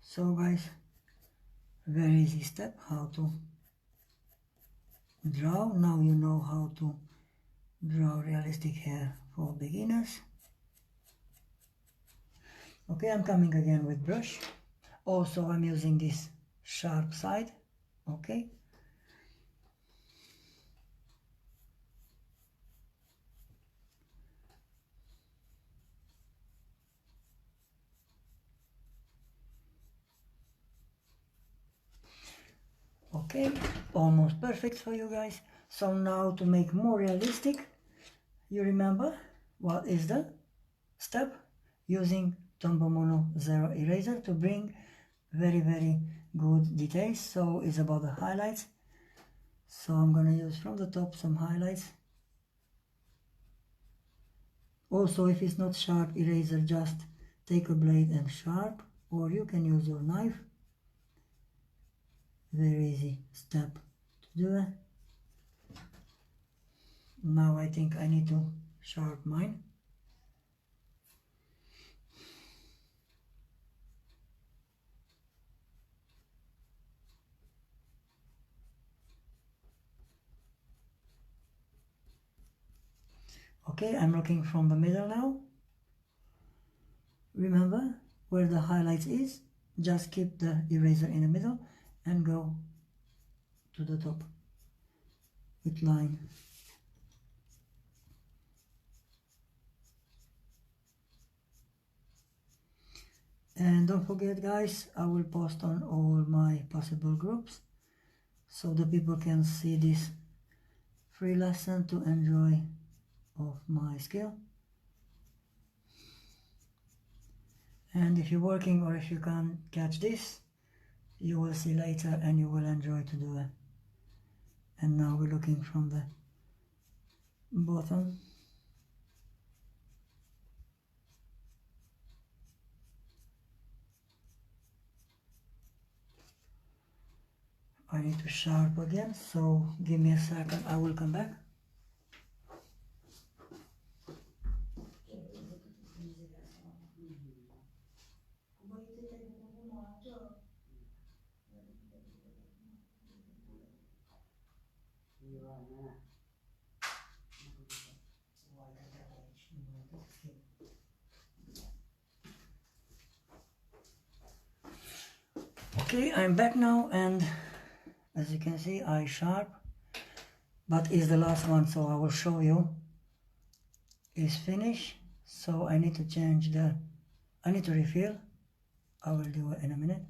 A: So guys, very easy step how to draw. Now you know how to draw realistic hair for beginners. Okay, I'm coming again with brush. Also I'm using this sharp side. Okay, okay, almost perfect for you guys. So now to make more realistic, you remember what is the step? Using Tombow Mono Zero Eraser to bring very very good details. So it's about the highlights. So I'm gonna use from the top some highlights. Also, if it's not sharp eraser, just take a blade and sharp, or you can use your knife. Very easy step to do it. Now I think I need to sharp mine. Okay, I'm looking from the middle now. Remember where the highlights is, just keep the eraser in the middle and go to the top with line. And don't forget guys, I will post on all my possible groups so the people can see this free lesson to enjoy of my skill. And if you're working or if you can't catch this, you will see later and you will enjoy to do it. And now we're looking from the bottom. I need to sharp again, so give me a second, I will come back. Okay, I'm back now, and as you can see, I sharp, but is the last one, so I will show you is finished. So I need to change I need to refill. I will do it in a minute.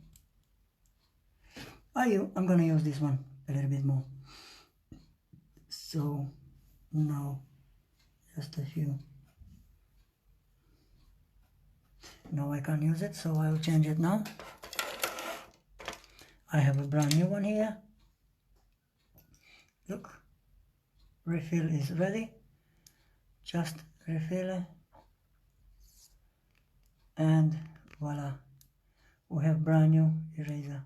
A: I'm gonna use this one a little bit more. So now just a few. Now I can't use it, so I'll change it now. I have a brand new one here. Look, refill is ready. Just refill it. And voila, we have brand new eraser.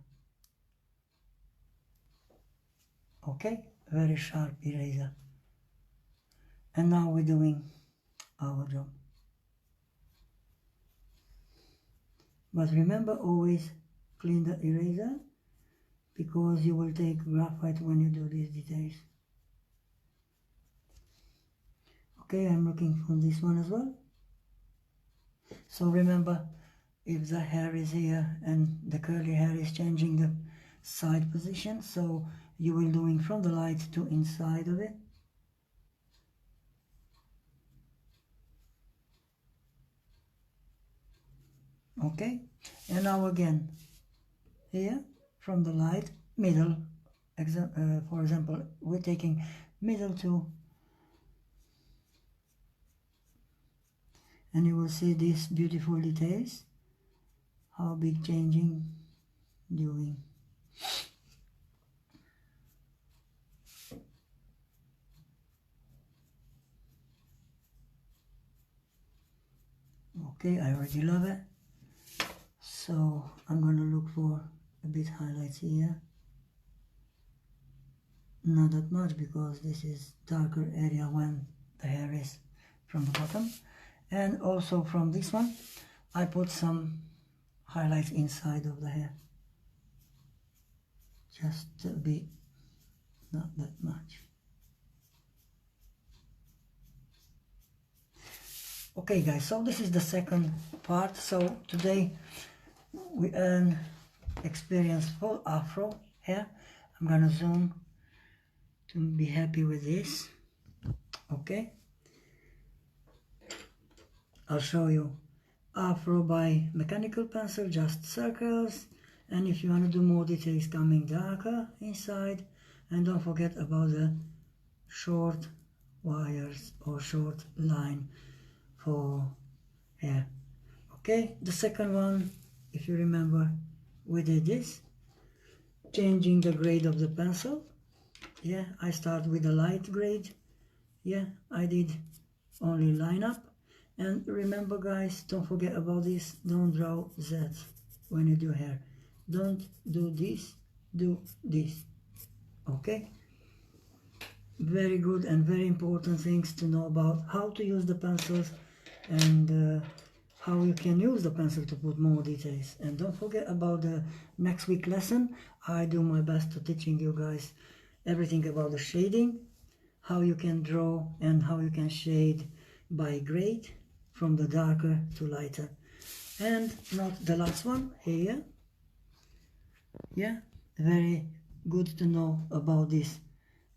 A: Okay, very sharp eraser. And now we're doing our job. But remember, always clean the eraser, because you will take graphite when you do these details. Okay, I'm looking for this one as well. So remember, if the hair is here and the curly hair is changing the side position, so you will doing from the light to inside of it. Okay, and now again here from the light middle, for example, we're taking middle to, and you will see these beautiful details, how big changing doing. Okay, I already love it. So I'm gonna look for a bit highlights here. Not that much, because this is darker area when the hair is from the bottom. And also from this one, I put some highlights inside of the hair. Just a bit, not that much. Okay guys, so this is the second part. So today we experience full afro hair. I'm gonna zoom to be happy with this. Okay, I'll show you afro by mechanical pencil, just circles, and if you want to do more details, coming darker inside, and don't forget about the short wires or short line for hair. Okay, the second one, if you remember, we did this, changing the grade of the pencil. Yeah, I start with a light grade. Yeah, I did only line up. And remember guys, don't forget about this, don't draw Z when you do hair. Don't do this, do this. Okay, very good and very important things to know about how to use the pencils, and how you can use the pencil to put more details. And don't forget about the next week lesson. I do my best to teaching you guys everything about the shading, how you can draw and how you can shade by grade from the darker to lighter. And not the last one here. Yeah, very good to know about this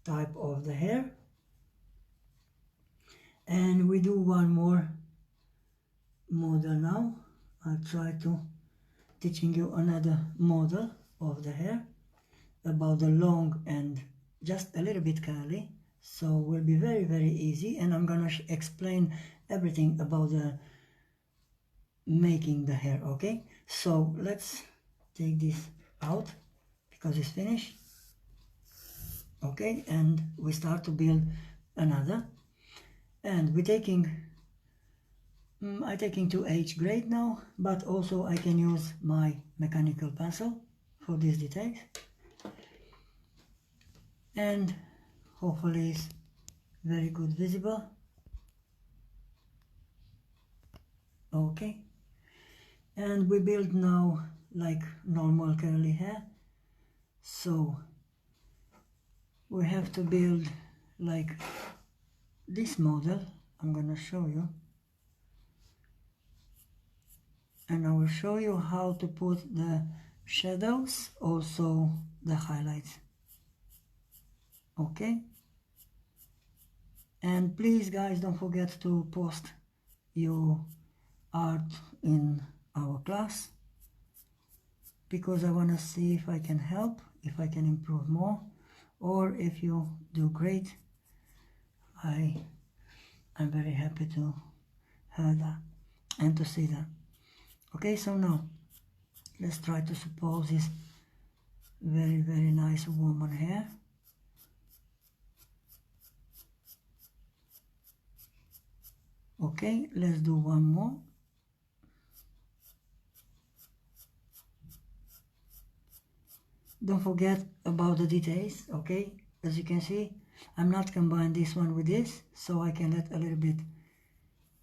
A: type of the hair. And we do one more model now. I'll try to teaching you another model of the hair about the long and just a little bit curly, so will be very easy. And I'm gonna explain everything about the making the hair. Okay, so let's take this out because it's finished. Okay, and we start to build another, and we're taking I'm taking 2H grade now, but also I can use my mechanical pencil for these details, and hopefully it's very good visible. Okay, and we build now like normal curly hair, so we have to build like this model. I'm gonna show you, and I will show you how to put the shadows, also the highlights. Okay, and please guys, don't forget to post your art in our class, because I want to see if I can help, if I can improve more, or if you do great. I'm very happy to hear that and to see that. Okay, so now let's try to suppose this very nice woman here. Okay, let's do one more. Don't forget about the details. Okay, as you can see, I'm not combining this one with this, so I can let a little bit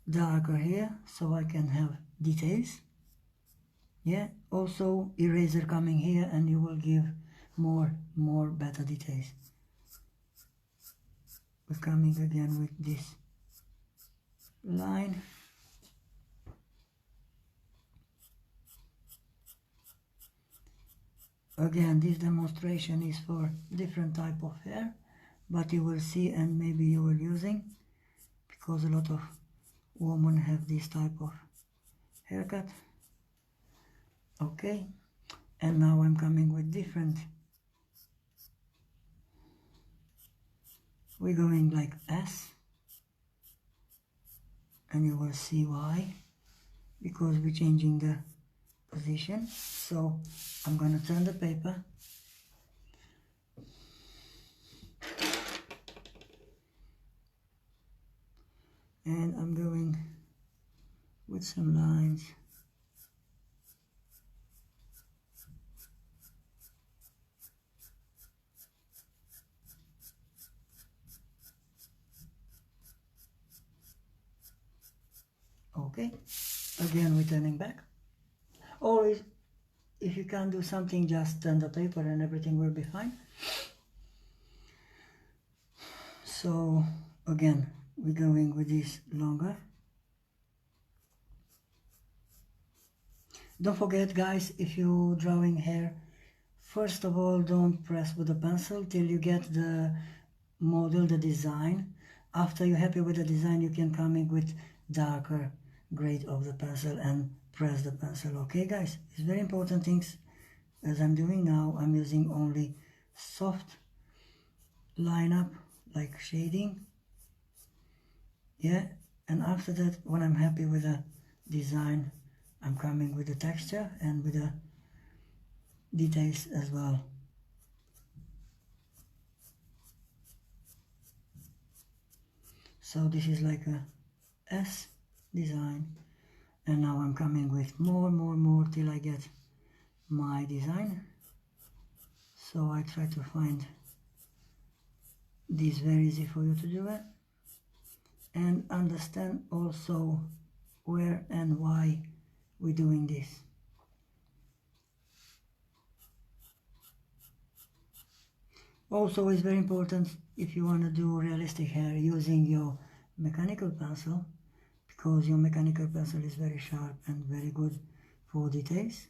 A: darker here so I can have details. Yeah, also eraser coming here, and you will give more better details. We're coming again with this line. Again, this demonstration is for different type of hair, but you will see, and maybe you will using, because a lot of women have this type of haircut. Okay, and now I'm coming with different. We're going like S, and you will see why, because we're changing the position. So I'm gonna turn the paper, and I'm going with some lines. Okay, again we're turning back. Always, if you can't do something, just turn the paper and everything will be fine. So again, we're going with this longer. Don't forget guys, if you're drawing hair, first of all, don't press with the pencil till you get the model, the design. After you're happy with the design, you can come in with darker grade of the pencil and press the pencil. Okay guys, it's very important things. As I'm doing now, I'm using only soft line up, like shading. Yeah, and after that, when I'm happy with the design, I'm coming with the texture and with the details as well. So this is like a S design, and now I'm coming with more till I get my design. So I try to find this very easy for you to do it, and understand also where and why we're doing this. Also, it's very important if you want to do realistic hair using your mechanical pencil, because your mechanical pencil is very sharp and very good for details.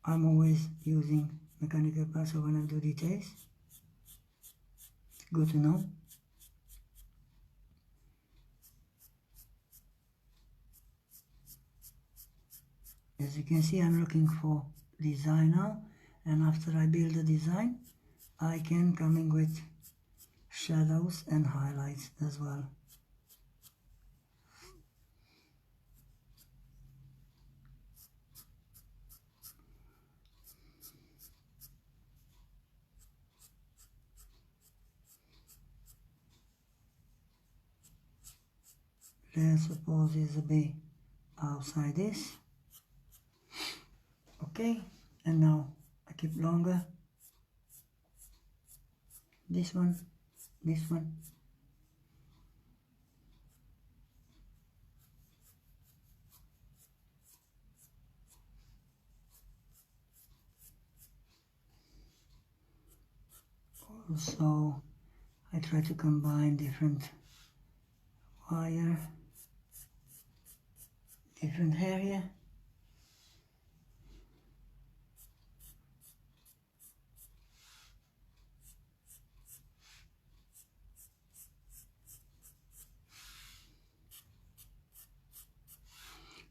A: I'm always using mechanical pencil when I do details. It's good to know. As you can see, I'm looking for design now, and after I build the design, I can come in with shadows and highlights as well. let's suppose it's a bit outside this. Okay, and now I keep longer. This one, this one. Also, I try to combine different wire, different hair here.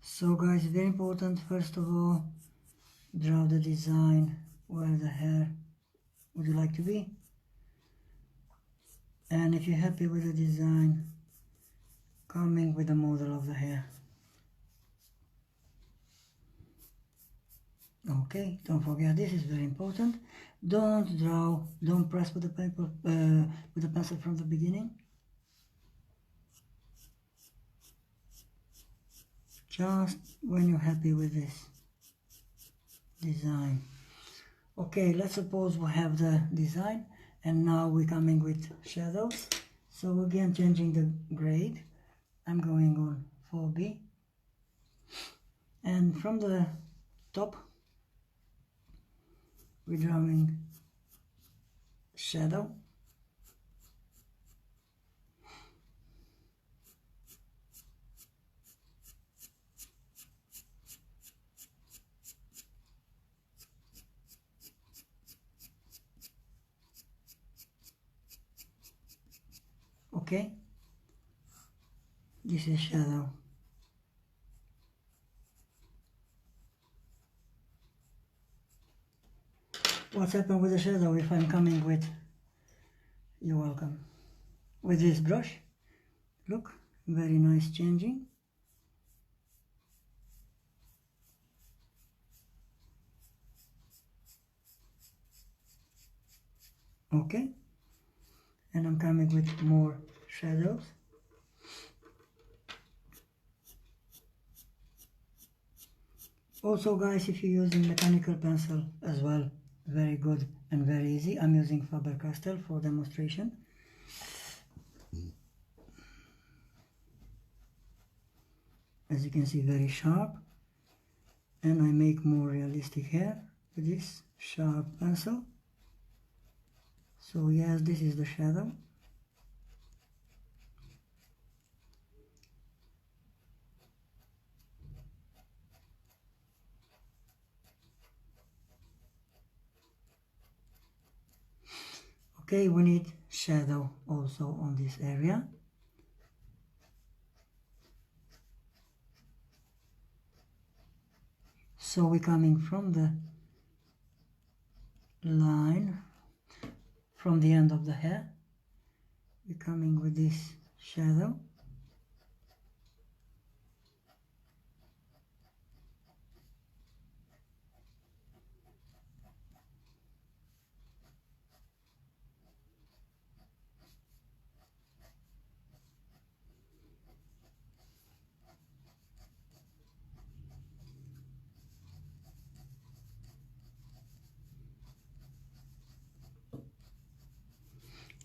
A: So guys, very important, first of all, draw the design where the hair would you like to be. And if you're happy with the design, coming with the model of the hair. Okay, don't forget, this is very important. Don't press with the paper, with the pencil from the beginning. Just when you're happy with this design. Okay, let's suppose we have the design, and now we're coming with shadows. So again, changing the grade, I'm going on 4B, and from the top we're drawing shadow. Okay, this is shadow. What's happened with the shadow if I'm coming with, you're welcome, with this brush? Look, very nice changing. Okay, and I'm coming with more shadows. Also guys, if you're using mechanical pencil as well, very good and very easy. I'm using Faber-Castell for demonstration. As you can see, very sharp, and I make more realistic hair with this sharp pencil. So yes, this is the shadow. Okay, we need shadow also on this area. So we're coming from the line, from the end of the hair, we're coming with this shadow.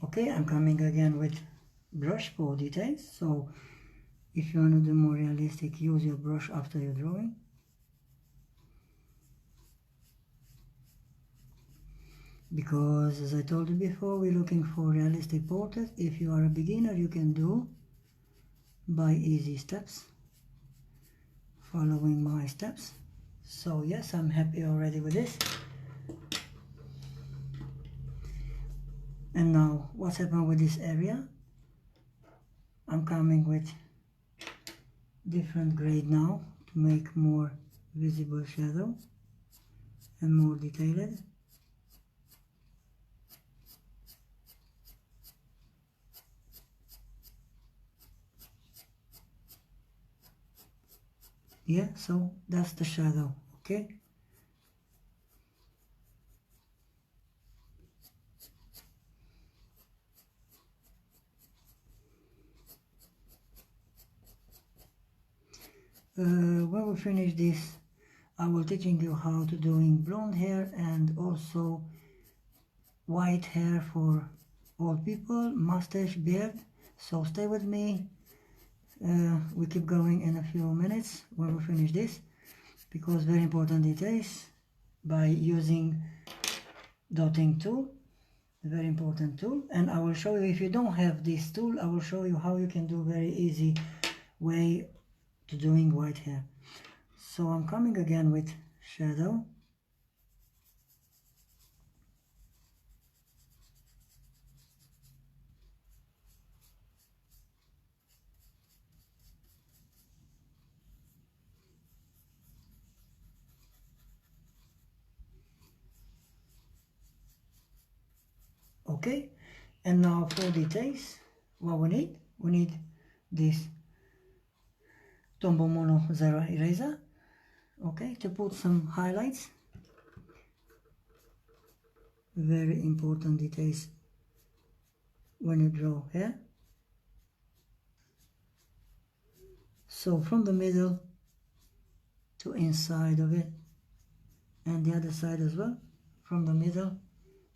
A: Okay, I'm coming again with brush for details. So if you want to do more realistic, use your brush after your drawing. Because as I told you before, we're looking for realistic portrait. If you are a beginner, you can do by easy steps, following my steps. So yes, I'm happy already with this. And now, what's happened with this area? I'm coming with different grade now to make more visible shadow and more detailed. Yeah, so that's the shadow, okay? when we finish this, I will teaching you how to doing blonde hair and also white hair for old people, mustache, beard. So stay with me. We keep going in a few minutes when we finish this, because very important details by using dotting tool, very important tool. And I will show you, if you don't have this tool, I will show you how you can do very easy way to doing white hair. So I'm coming again with shadow. Okay, and now for details, what we need this Tombow Mono Zero eraser, okay, to put some highlights. Very important details when you draw hair. So from the middle to inside of it, and the other side as well, from the middle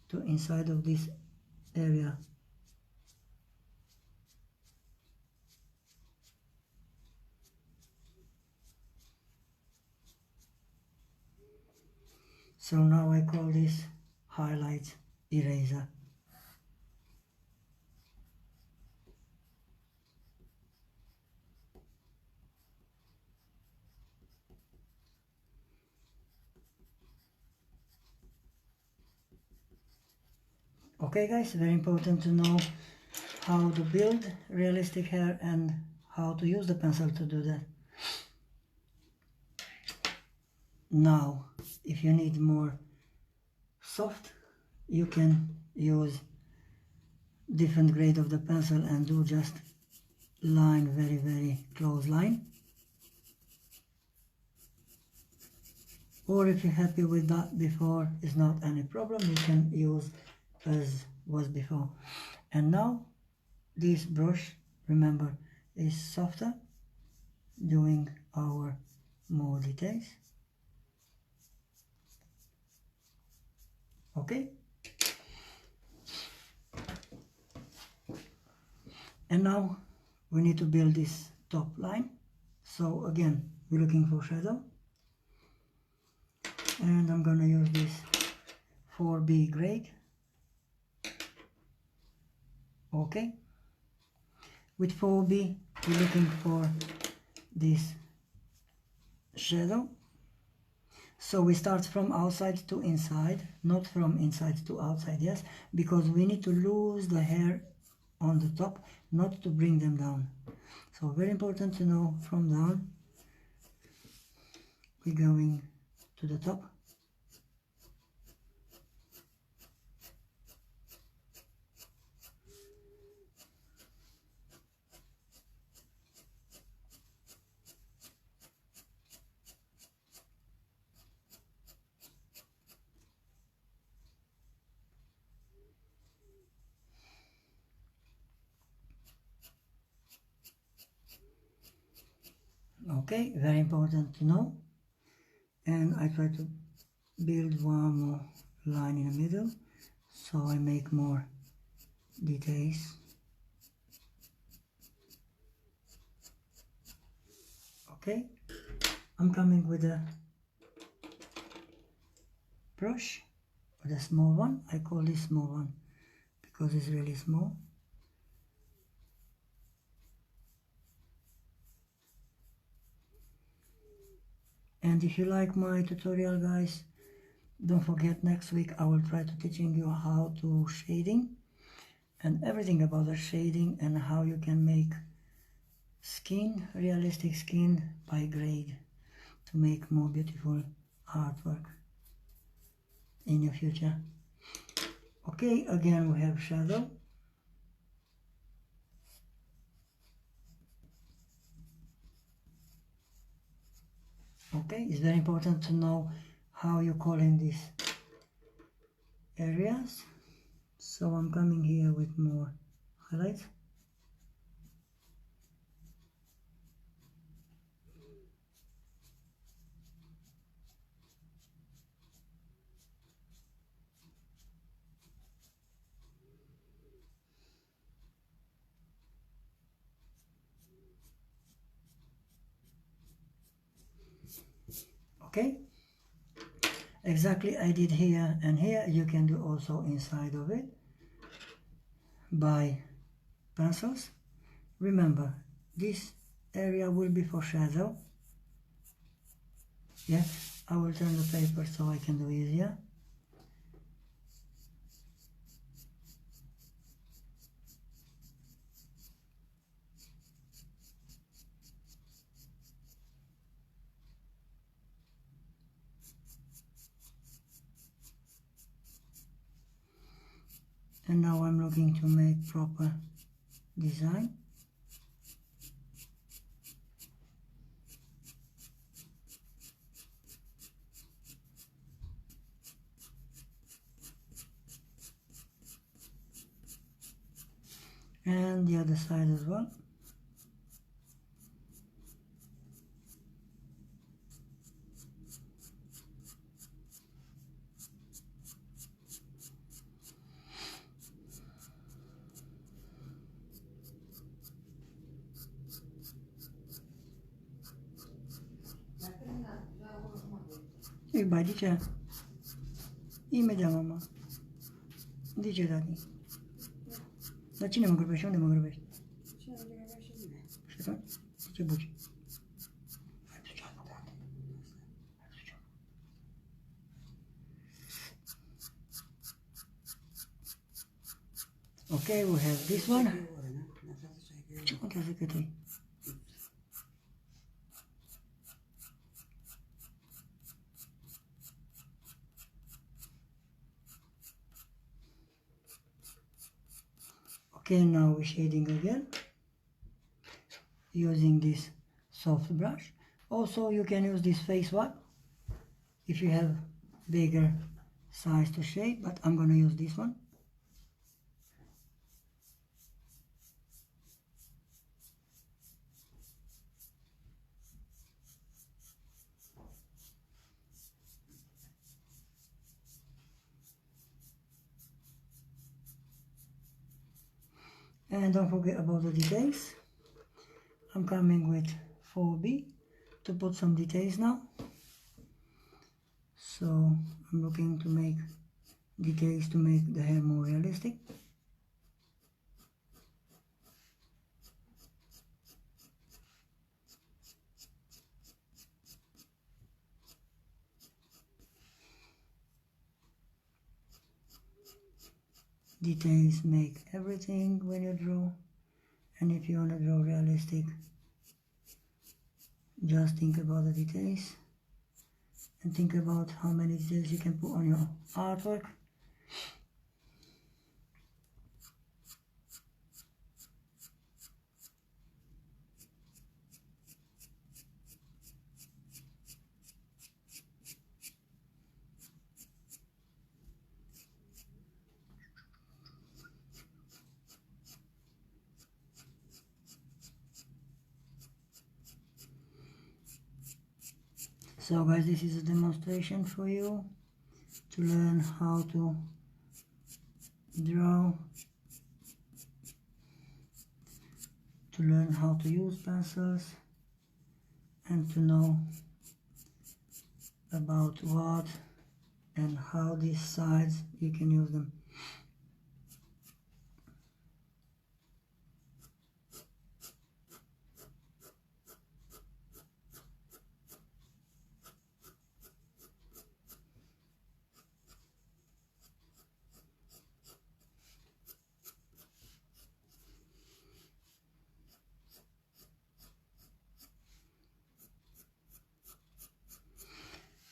A: to inside of this area. So now I call this highlight eraser. Okay guys, very important to know how to build realistic hair and how to use the pencil to do that. Now, if you need more soft, you can use different grade of the pencil and do just line, very close line. Or if you're happy with that before, it's not any problem, you can use as was before. And now this brush, remember, is softer, doing our more details. Okay, and now we need to build this top line. So again, we're looking for shadow, and I'm gonna use this 4B grade. Okay, with 4B we're looking for this shadow. So we start from outside to inside, not from inside to outside, yes, because we need to lose the hair on the top, not to bring them down. So very important to know from down, we're going to the top. Okay, very important to know. And I try to build one more line in the middle, so I make more details. Okay, I'm coming with a brush, with a small one. I call this small one because it's really small. And if you like my tutorial guys, don't forget next week I will try to teaching you how to shading and everything about the shading and how you can make skin, realistic skin by grade to make more beautiful artwork in your future. Okay, again we have shadow. Okay, it's very important to know how you call in these areas. So I'm coming here with more highlights. Okay, exactly I did here and here. You can do also inside of it by pencils. Remember, this area will be for shadow. Yeah, I will turn the paper so I can do easier. And now I'm looking to make proper design. And the other side as well. E vai, dice. Imediat, mama. Dice, tati. Dar cine mă grăbește? Unde mă grăbești? Cine mă grăbește bine? Și atunci? Zice buci. Hai, duce-o, tati. Hai, duce-o. Okay, we have this one. Ce contează cât e? Okay, now we're shading again using this soft brush. Also, you can use this face wipe if you have bigger size to shade, but I'm gonna use this one. And don't forget about the details. I'm coming with 4B to put some details now. So I'm looking to make details to make the hair more realistic. Details make everything when you draw, and if you want to draw realistic, just think about the details and think about how many details you can put on your artwork. So guys, this is a demonstration for you to learn how to draw, to learn how to use pencils, and to know about what and how these sides you can use them.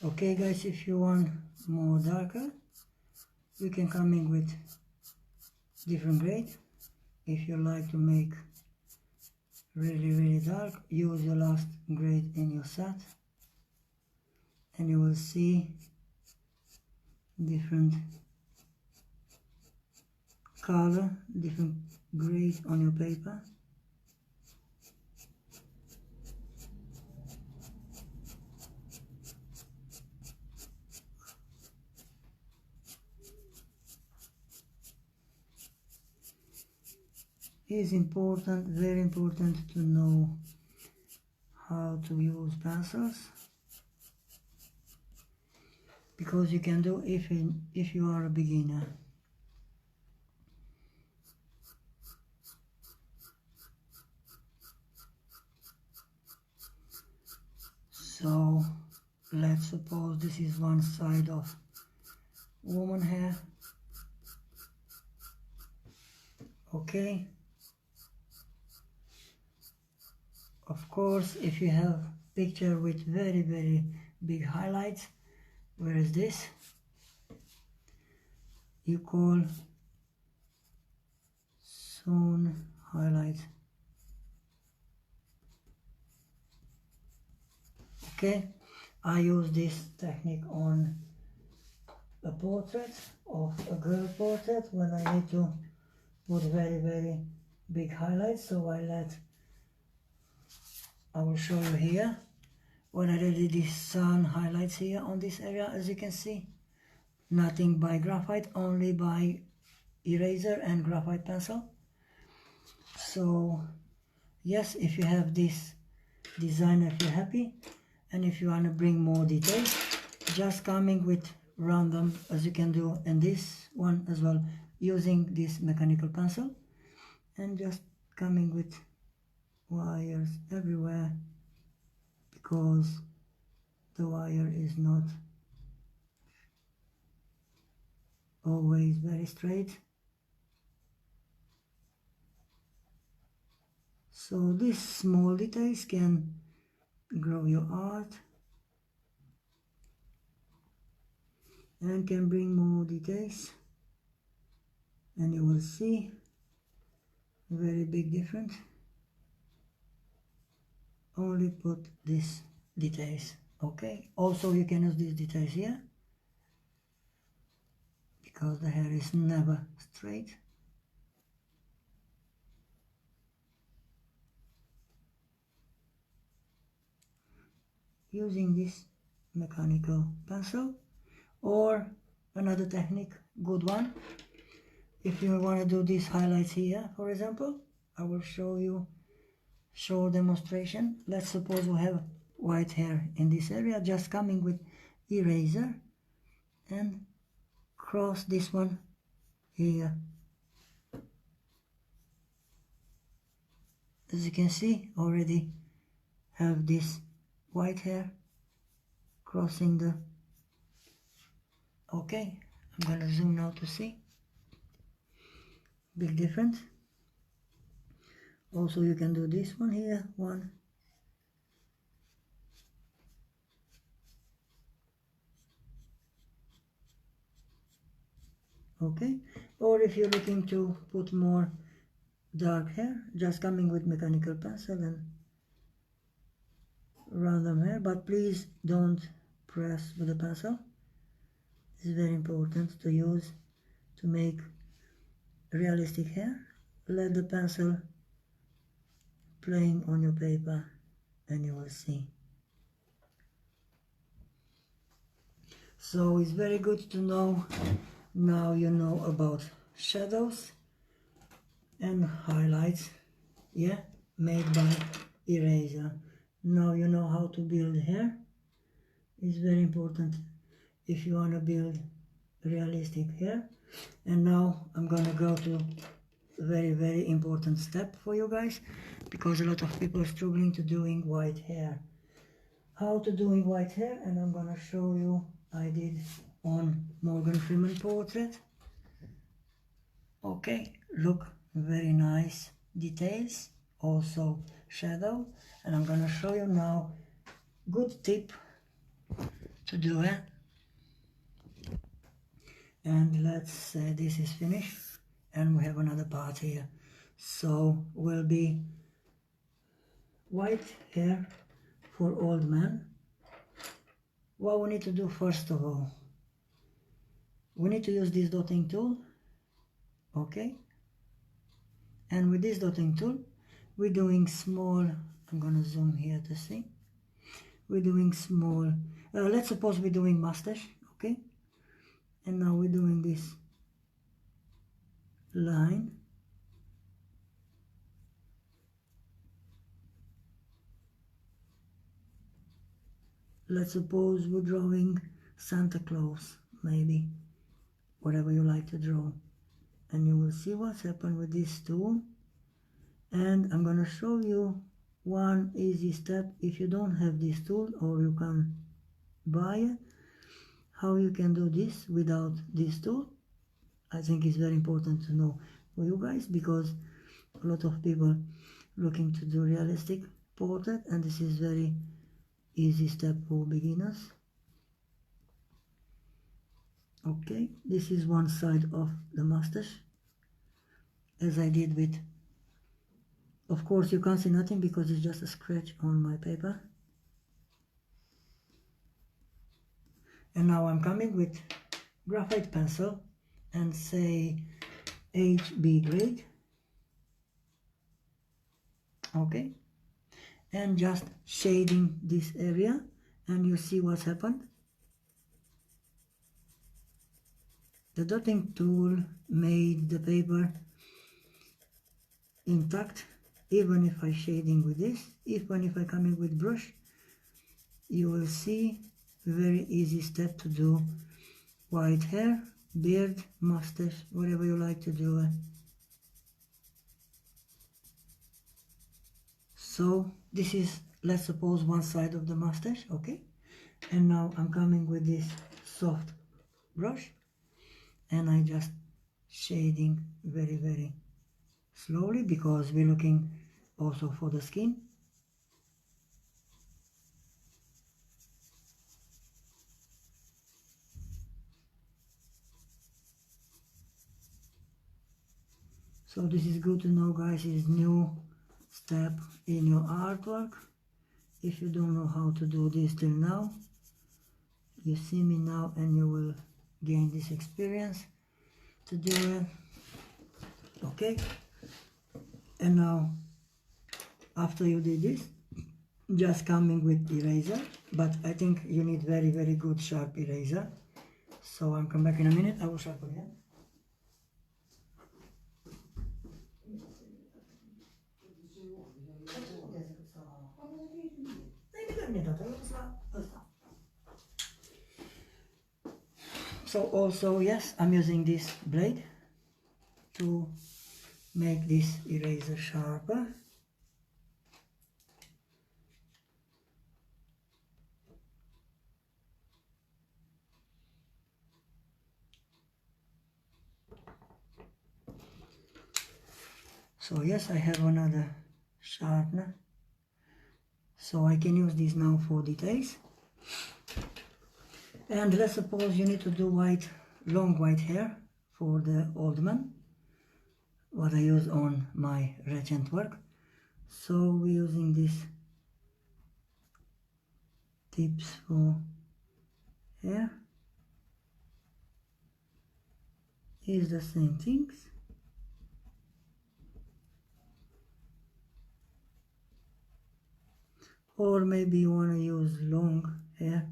A: Okay guys, if you want more darker, you can come in with different grade. If you like to make really dark, use your last grade in your set and you will see different color, different grade on your paper. It is important, very important to know how to use pencils. because you can do if you are a beginner. So let's suppose this is one side of woman hair. Okay. Of course, if you have picture with very big highlights, where is this? You call zone highlight. Okay, I use this technique on a portrait of a girl portrait when I need to put very big highlights. So I will show you here when I did these sun highlights here on this area. As you can see, nothing by graphite, only by eraser and graphite pencil. So yes, if you have this design, if you're happy, and if you want to bring more details, just coming with random, as you can do in this one as well, using this mechanical pencil, and just coming with wires everywhere, because the wire is not always very straight. So these small details can grow your art and can bring more details, and you will see very big difference. Only put these details. Okay, also you can use these details here because the hair is never straight. Using this mechanical pencil, or another technique, good one, if you want to do these highlights here, for example, I will show you demonstration. Let's suppose we have white hair in this area, just coming with eraser and cross this one here. As you can see, already have this white hair crossing the... Okay, I'm gonna zoom now to see. Big difference. Also you can do this one here, one. Okay, or if you're looking to put more dark hair, just coming with mechanical pencil and random hair, but please don't press with the pencil. It's very important to use to make realistic hair. Let the pencil playing on your paper and you will see. So it's very good to know. Now you know about shadows and highlights, yeah, made by eraser. Now you know how to build hair. It's very important if you want to build realistic hair. And now I'm gonna go to a very important step for you guys, because a lot of people are struggling to doing white hair. How to doing white hair, and I'm gonna show you. I did on Morgan Freeman portrait. Okay, look, very nice details, also shadow, and I'm gonna show you now good tip to do it. And let's say this is finished and we have another part here. So will be white hair for old men. What we need to do first of all, we need to use this dotting tool, okay? And with this dotting tool, we're doing small, I'm gonna zoom here to see. We're doing small, let's suppose we're doing mustache, okay? And now we're doing this line. Let's suppose we're drawing Santa Claus, maybe, whatever you like to draw. And you will see what's happened with this tool. And I'm gonna show you one easy step if you don't have this tool or you can buy it, how you can do this without this tool. I think it's very important to know for you guys, because a lot of people looking to do realistic portrait, and this is very easy step for beginners. Okay, this is one side of the mustache, as I did with, of course you can't see nothing because it's just a scratch on my paper. And now I'm coming with graphite pencil and say HB grade. Okay, and just shading this area, and you see what's happened. The dotting tool made the paper intact, even if I shading with this. Even if I coming with brush, you will see very easy step to do white hair, beard, mustache, whatever you like to do. So this is, let's suppose, one side of the mustache, okay? And now I'm coming with this soft brush, and I just shading very, very slowly, because we're looking also for the skin. So this is good to know, guys, is new step in your artwork. If you don't know how to do this till now, you see me now and you will gain this experience to do it. Okay, and now after you did this, just coming with eraser, but I think you need very, very good sharp eraser. So I'm come back in a minute, I will sharpen again. So also, yes, I'm using this blade to make this eraser sharper. So yes, I have another sharpener, so I can use this now for details. And let's suppose you need to do long white hair for the old man, what I use on my recent work. So we're using these tips for hair. Is the same things. Or maybe you want to use long hair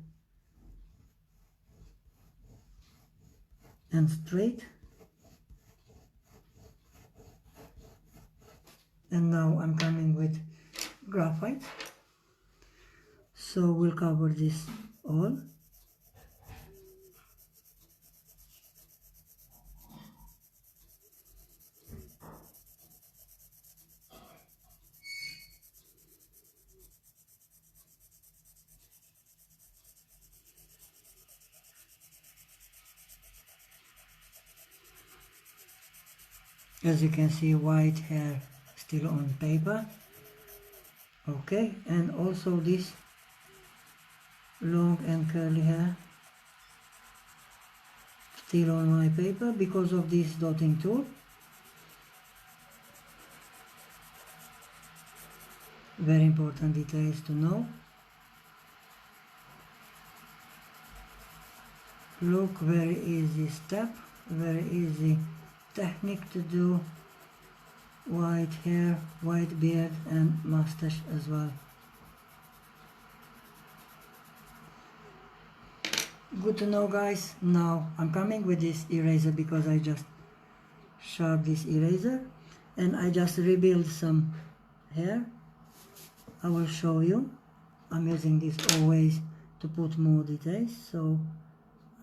A: and straight. And now I'm coming with graphite, so we'll cover this all. As you can see, white hair still on paper. Okay, and also this long and curly hair still on my paper because of this dotting tool. Very important details to know. Look, very easy step, very easy technique to do white hair, white beard and mustache as well. Good to know, guys. Now I'm coming with this eraser because I just sharp this eraser and I just rebuild some hair. I will show you. I'm using this always to put more details, so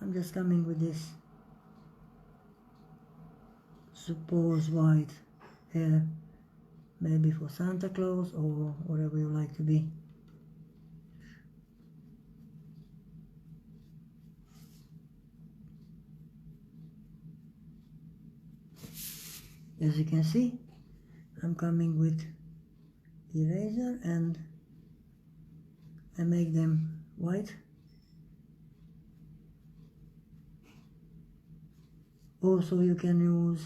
A: I'm just coming with this suppose white hair, maybe for Santa Claus or whatever you like to be. As you can see, I'm coming with eraser and I make them white. Also you can use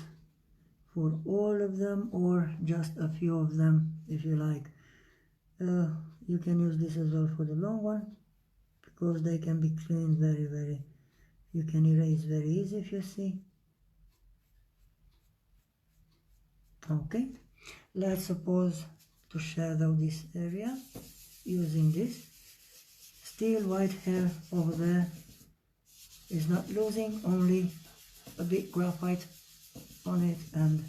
A: for all of them or just a few of them if you like. You can use this as well for the long one because they can be cleaned very, you can erase very easy if you see. Okay, let's suppose to shadow this area using this. Still white hair over there is not losing, only a bit graphite on it, and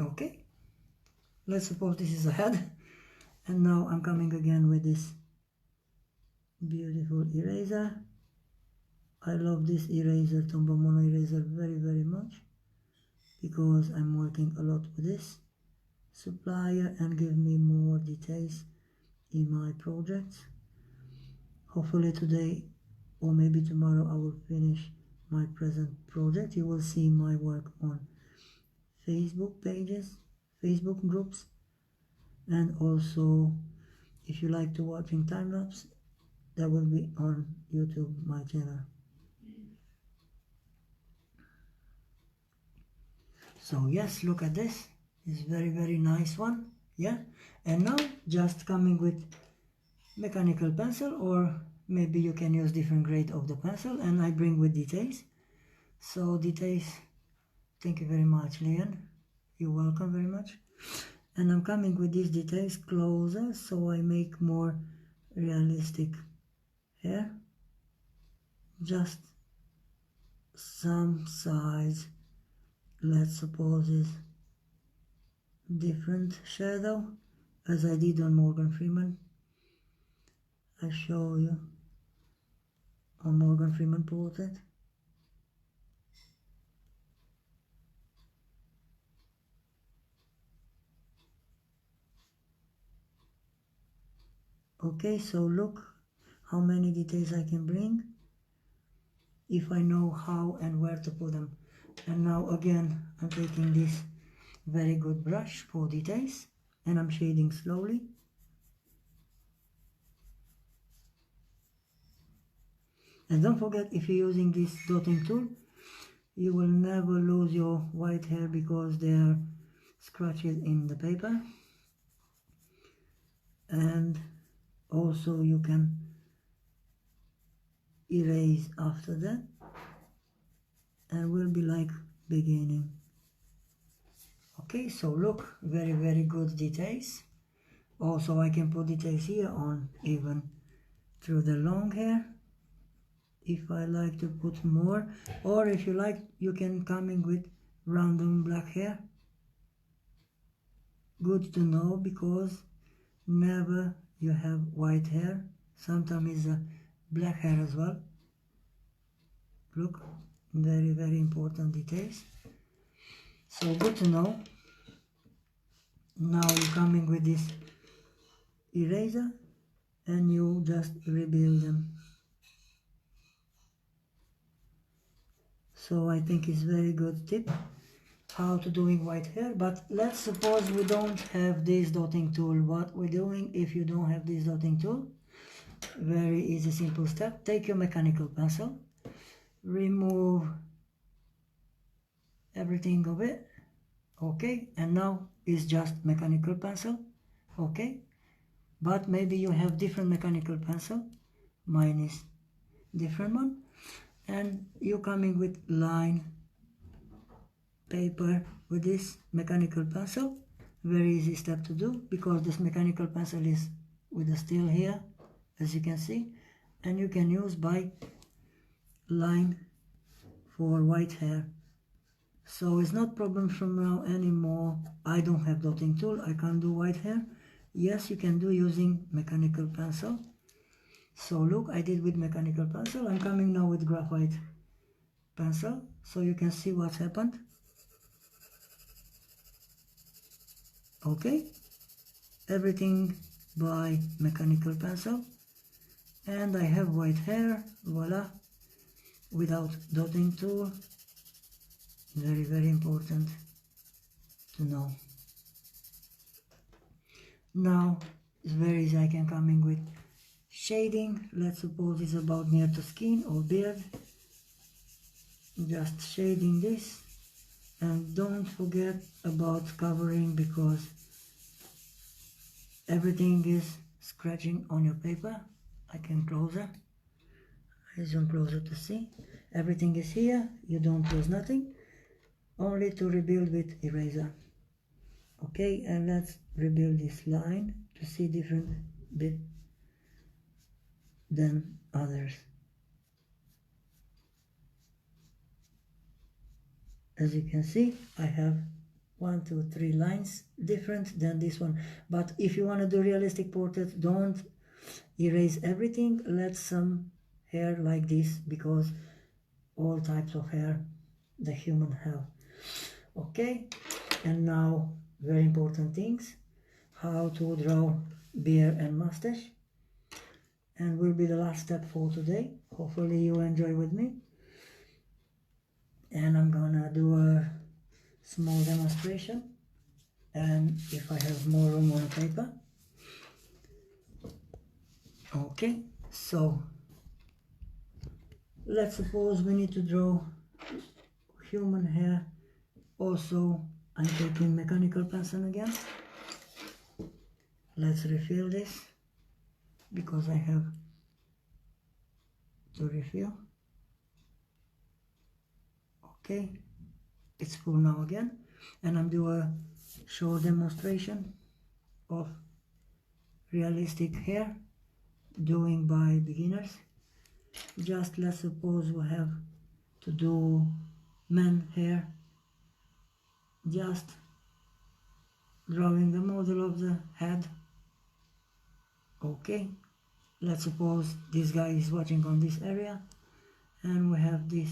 A: okay, let's suppose this is a head, and now I'm coming again with this beautiful eraser. I love this eraser, Tombow Mono eraser, very much because I'm working a lot with this supplier and give me more details in my projects. Hopefully today or maybe tomorrow I will finish my present project. You will see my work on Facebook pages, Facebook groups, and also if you like to watching time-lapse, that will be on YouTube, my channel. So yes, look at this. It's very nice one. Yeah, and now just coming with mechanical pencil, or maybe you can use different grade of the pencil, and I bring with details. So details, thank you very much, Leon. You're welcome very much. And I'm coming with these details closer so I make more realistic hair. Just some size, let's suppose is different shadow as I did on Morgan Freeman. I show you on Morgan Freeman portrait. Okay, so look how many details I can bring if I know how and where to put them. And now again I'm taking this very good brush for details and I'm shading slowly. And don't forget, if you're using this dotting tool, you will never lose your white hair because they are scratches in the paper. And also you can erase after that and will be like beginning. Okay, so look, very good details. Also I can put details here on even through the long hair if I like to put more, or if you like you can come in with random black hair. Good to know, because never you have white hair, sometimes it's black hair as well. Look, very important details. So good to know. Now you're coming with this eraser and you just rebuild them. So I think it's very good tip how to doing white hair. But let's suppose we don't have this dotting tool. What we're doing if you don't have this dotting tool? Very easy, simple step. Take your mechanical pencil, remove everything of it. Okay, and now it's just mechanical pencil. Okay, but maybe you have different mechanical pencil. Mine is different one, and you're coming with line paper with this mechanical pencil. Very easy step to do because this mechanical pencil is with the steel here, as you can see, and you can use by line for white hair. So it's not problem from now anymore. I don't have dotting tool, I can't do white hair, Yes, you can do using mechanical pencil. So look, I did with mechanical pencil. I'm coming now with graphite pencil, so you can see what's happened. Okay, everything by mechanical pencil, and I have white hair, voila, without dotting tool. Very important to know. Now it's very easy. I can come in with shading. Let's suppose it's about near to skin or beard. Just shading this, and don't forget about covering, because everything is scratching on your paper. I can closer. I zoom closer to see. Everything is here. You don't lose nothing. Only to rebuild with eraser. Okay, and let's rebuild this line to see different bit than others. As you can see, I have 1, 2, 3 lines different than this one. But if you want to do realistic portrait, don't erase everything. Let some hair like this, because all types of hair the human have. Okay, and now very important things: how to draw beard and mustache, and will be the last step for today. Hopefully you enjoy with me, and I'm gonna do a small demonstration, and if I have more room on paper. Okay, so let's suppose we need to draw human hair. Also, I'm taking mechanical pencil again. Let's refill this, because I have to refill. Okay, it's full now again, and I'm doing a short demonstration of realistic hair doing by beginners. Just let's suppose we have to do man hair, just drawing the model of the head. Okay, let's suppose this guy is watching on this area, and we have this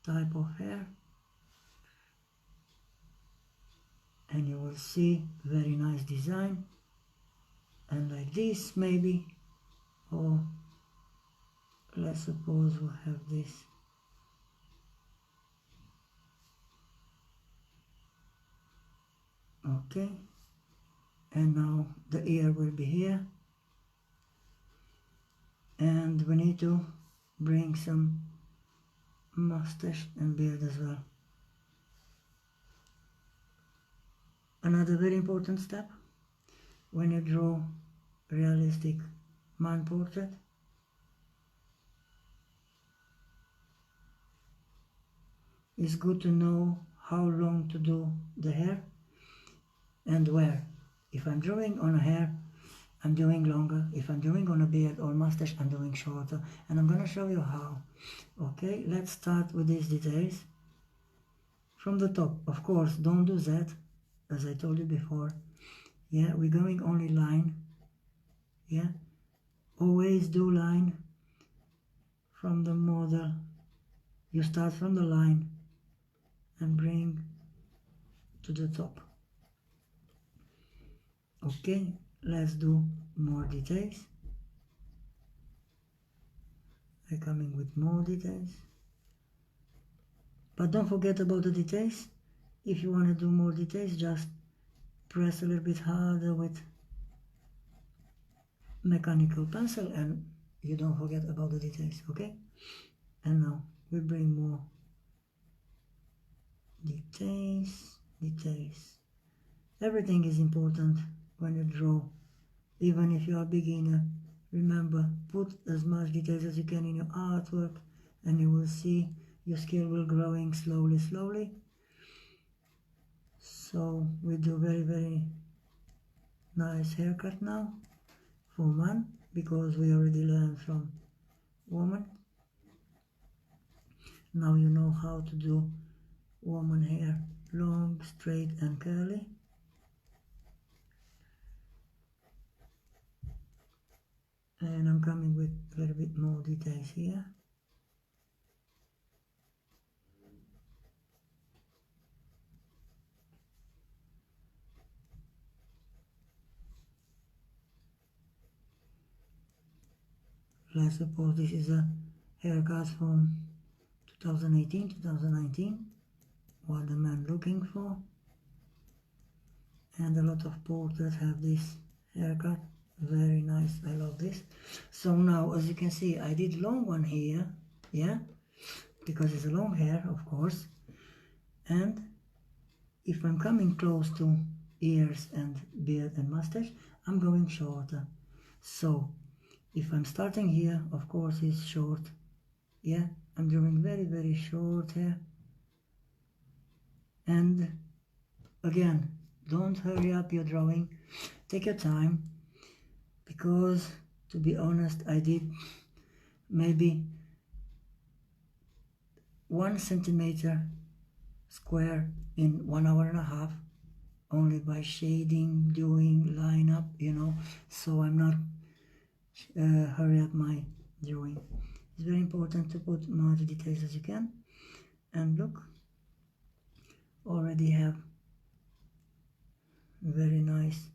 A: type of hair, and you will see very nice design, and like this maybe, or let's suppose we have this. Okay, and now the ear will be here, and we need to bring some mustache and beard as well. Another very important step when you draw realistic man portrait: it's good to know how long to do the hair and where. If I'm drawing on a hair, I'm doing longer. If I'm doing on a beard or mustache, I'm doing shorter, and I'm gonna show you how. Okay, let's start with these details from the top. Of course, don't do that, as I told you before. Yeah, we're going only line. Yeah, always do line from the model. You start from the line and bring to the top. Okay, let's do more details. I'm coming with more details, but don't forget about the details. If you want to do more details, just press a little bit harder with mechanical pencil, and you don't forget about the details. Okay, and now we bring more details. Everything is important when you draw, even if you are a beginner. Remember, put as much details as you can in your artwork, and you will see your skill will growing slowly. So we do very nice haircut now for man, because we already learned from woman. Now you know how to do woman hair: long, straight and curly. and I'm coming with a little bit more details here. Let's suppose this is a haircut from 2018, 2019, what the man looking for, and a lot of portraits have this haircut. Very nice, I love this. So now, as you can see, I did long one here, yeah, because it's a long hair, of course, and if I'm coming close to ears and beard and mustache, I'm going shorter. So if I'm starting here, of course it's short, yeah, I'm doing very, very short hair. And again, don't hurry up your drawing, take your time, because to be honest, I did maybe 1 centimeter square in 1 hour and a half, only by shading, doing line up, you know, so I'm not hurry up my drawing. It's very important to put much details as you can. And look, already have very nice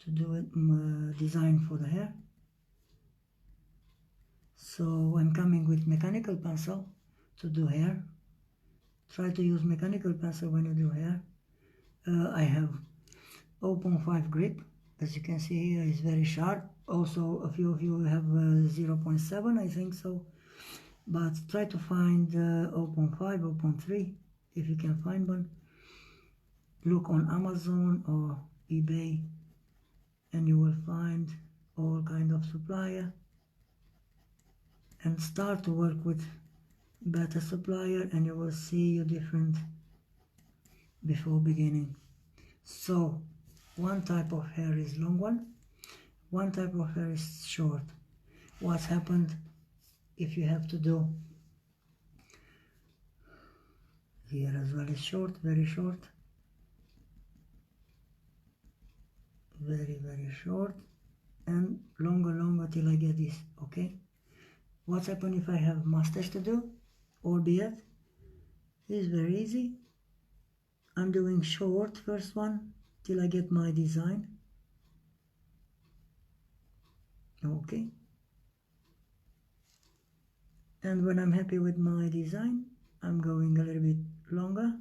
A: to do it design for the hair. So I'm coming with mechanical pencil to do hair. Try to use mechanical pencil when you do hair. I have 0.5 grip, as you can see here, is very sharp. Also, a few of you have 0.7, I think so. But try to find 0.5, 0.3 if you can find one. Look on Amazon or eBay and you will find all kind of supplier, and start to work with better supplier and you will see your different before beginning. So one type of hair is long one type of hair is short. What's happened if you have to do here as well is short, very short, very, very short, and longer till I get this, okay? What's happened if I have mustache to do or beard? It's very easy. I'm doing short first one till I get my design, okay? And when I'm happy with my design, I'm going a little bit longer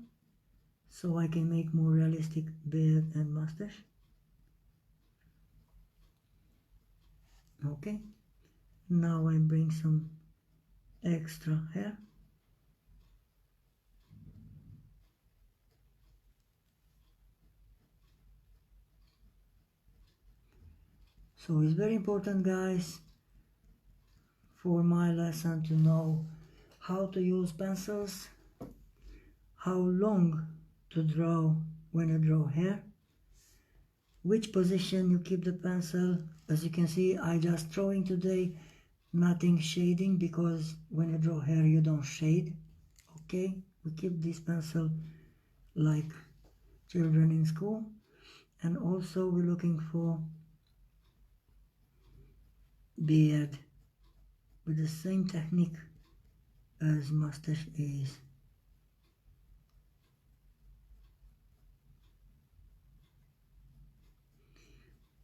A: so I can make more realistic beard and mustache. Okay, now I bring some extra hair. So it's very important, guys, for my lesson to know how to use pencils, how long to draw when you draw hair, which position you keep the pencil. As you can see, I just drawing today, nothing shading, because when you draw hair you don't shade, okay? We keep this pencil like children in school. And also we're looking for beard with the same technique as mustache is.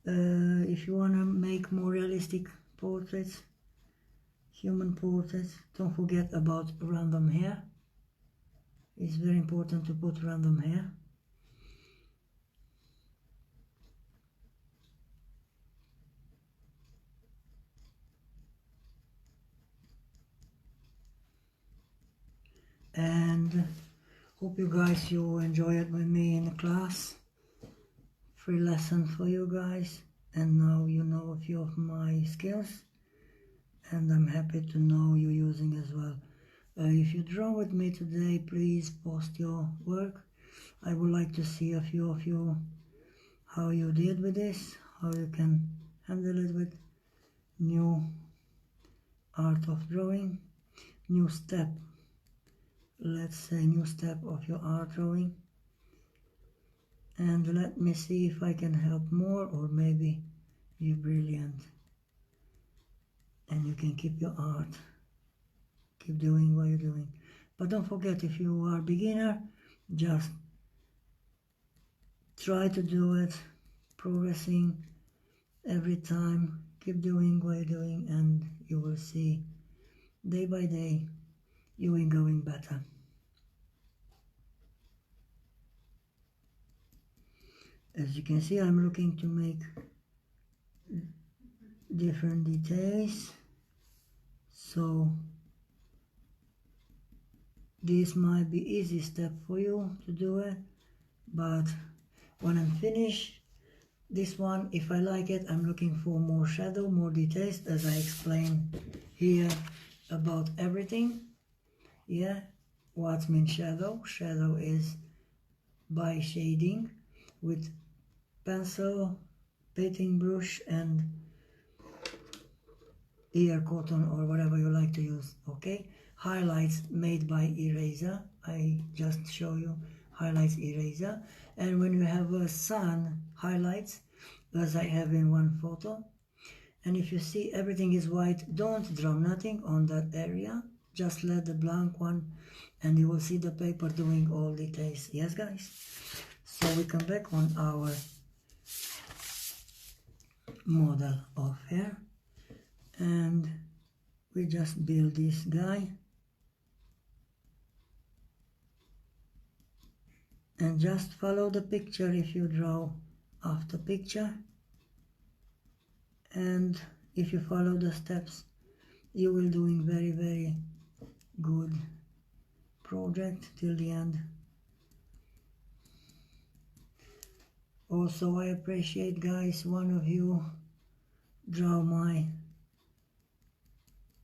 A: If you want to make more realistic portraits, human portraits, don't forget about random hair. It's very important to put random hair. And hope you guys you enjoy it with me in the class. Free lesson for you guys, and now you know a few of my skills, and I'm happy to know you using as well. If you draw with me today, please post your work. I would like to see a few of you how you did with this, how you can handle it with new art of drawing, new step, let's say new step of your art drawing. And let me see if I can help more, or maybe you're brilliant. and you can keep your art. Keep doing what you're doing. But don't forget, if you are beginner, just try to do it, progressing every time. Keep doing what you're doing, and you will see day by day you will going better. As you can see, I'm looking to make different details, so this might be easy step for you to do it, but when I'm finished this one, if I like it, I'm looking for more shadow, more details, as I explained here about everything. Yeah, what means shadow? Shadow is by shading with pencil, painting brush, and ear cotton or whatever you like to use. Okay, highlights made by eraser. I just show you highlights eraser. And when you have a sun highlights, as I have in one photo, and if you see everything is white, don't draw nothing on that area, just let the blank one, and you will see the paper doing all details. Yes guys, so we come back on our model of hair, and we just build this guy, and just follow the picture if you draw after picture, and if you follow the steps you will doing very good project till the end. Also, I appreciate guys, one of you draw my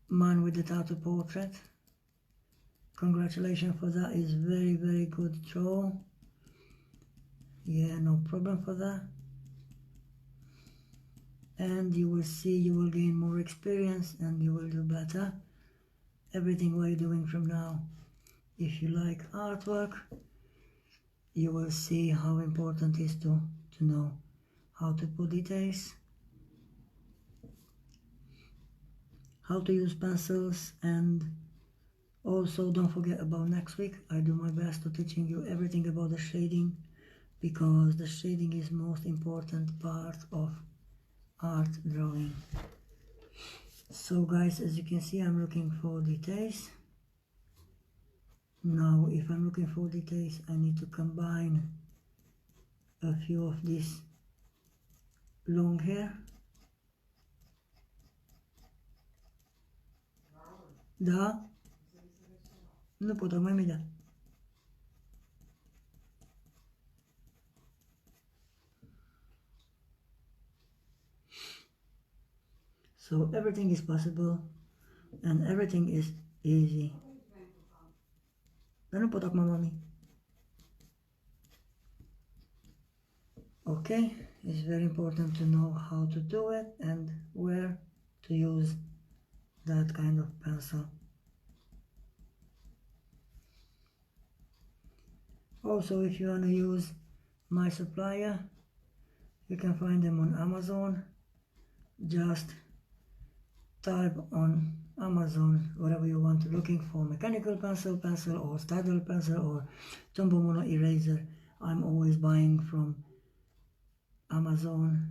A: man with the tattoo portrait. Congratulations for that, is very good draw. Yeah, no problem for that. And you will see, you will gain more experience and you will do better. Everything what you're doing from now. If you like artwork, you will see how important it is to know how to put details, how to use pencils, and also don't forget about next week. I do my best to teaching you everything about the shading, because the shading is most important part of art drawing. So guys, as you can see, I'm looking for details. Now if I'm looking for details, I need to combine a few of this long hair. Da? Nu pot, mai mi da. So everything is possible and everything is easy. Nu pot acum, mami. Okay, it's very important to know how to do it and where to use that kind of pencil. Also, if you want to use my supplier, you can find them on Amazon. Just type on Amazon whatever you want, looking for mechanical pencil or Untitled pencil or Tombow mono eraser. I'm always buying from Amazon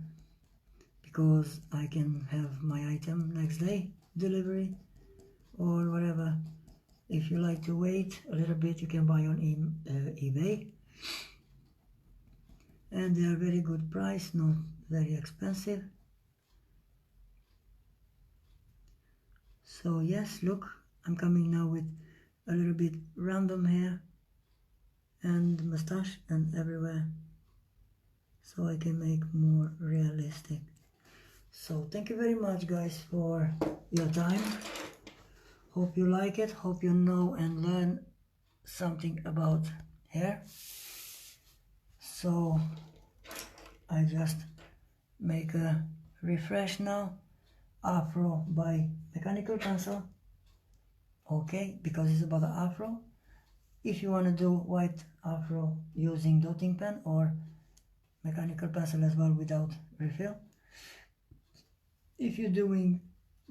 A: because I can have my item next day delivery or whatever. If you like to wait a little bit, you can buy on eBay, and they are very good price, not very expensive. So yes, look, I'm coming now with a little bit random hair and mustache and everywhere, so I can make more realistic. So thank you very much guys for your time. Hope you like it, hope you know and learn something about hair. So I just make a refresh now. Afro by mechanical pencil. Okay, because it's about the afro. If you want to do white afro using dotting pen or mechanical pencil as well without refill. If you're doing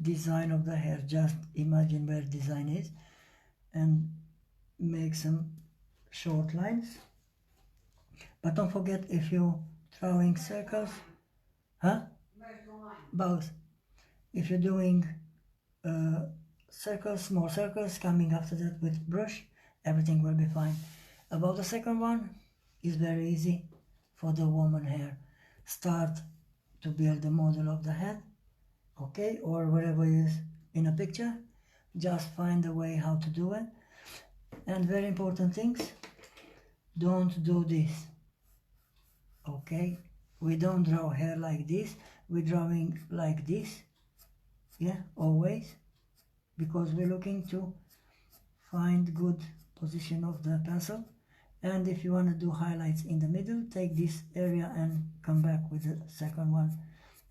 A: design of the hair. Just imagine where design is and make some short lines. But don't forget, if you're drawing circles, both. If you're doing circles, small circles, coming after that with brush, everything will be fine. About the second one is very easy for the woman hair. Start to build the model of the head, okay, or whatever is in a picture. Just find a way how to do it. And very important things, don't do this, okay? We don't draw hair like this, we're drawing like this, yeah, always, because we're looking to find good position of the pencil. And if you want to do highlights in the middle, take this area and come back with the second one,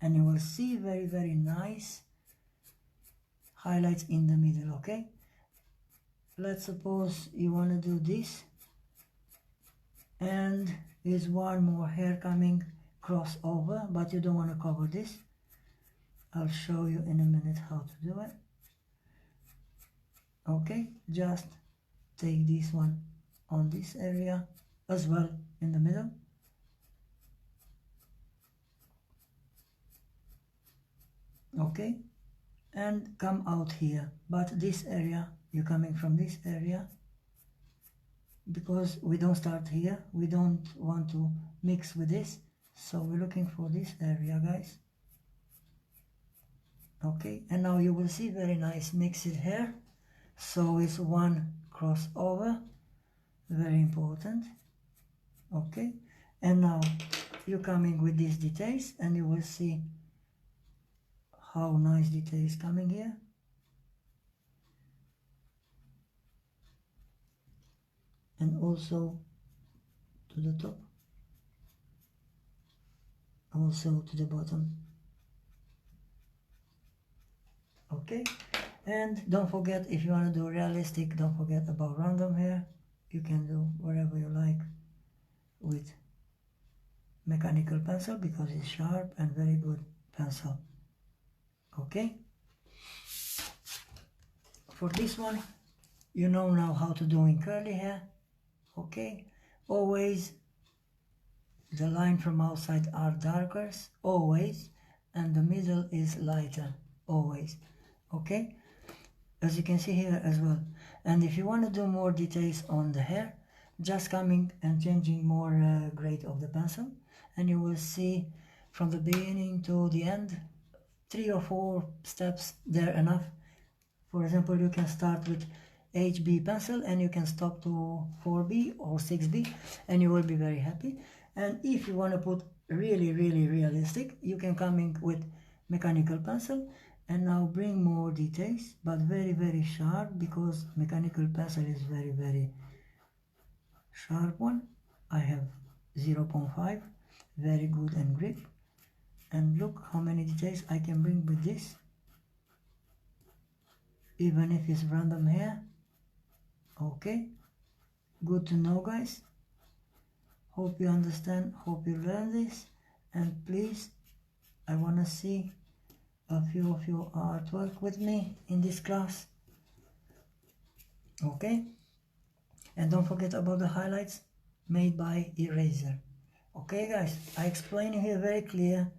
A: and you will see very, very nice highlights in the middle, okay? Let's suppose you want to do this, and there's one more hair coming crossover, but you don't want to cover this. I'll show you in a minute how to do it. Okay, just take this one on this area as well in the middle. Okay, and come out here, but this area, you're coming from this area, because we don't start here, we don't want to mix with this, so we're looking for this area, guys. Okay, and now you will see very nice mixed hair. So it's one crossover, very important. Okay, and now you're coming with these details, and you will see how nice details coming here. And also to the top, also to the bottom. Okay, and don't forget, if you want to do realistic, don't forget about random hair. You can do whatever you like with mechanical pencil, because it's sharp and very good pencil. Okay, for this one, you know now how to do in curly hair. Okay, always the line from outside are darker, always, and the middle is lighter, always. Okay, as you can see here as well. And if you want to do more details on the hair, just coming and changing more grade of the pencil, and you will see from the beginning to the end 3 or 4 steps, they're enough. For example, you can start with HB pencil and you can stop to 4B or 6B, and you will be very happy. And if you want to put really realistic, you can come in with mechanical pencil and now bring more details, but very sharp, because mechanical pencil is very sharp one. I have 0.5, very good and grip. And look how many details I can bring with this, even if it's random hair. Okay, good to know, guys. Hope you understand, hope you learn this, and please, I want to see a few of your artwork with me in this class. Okay, and don't forget about the highlights made by eraser. Okay, guys, I explain here very clear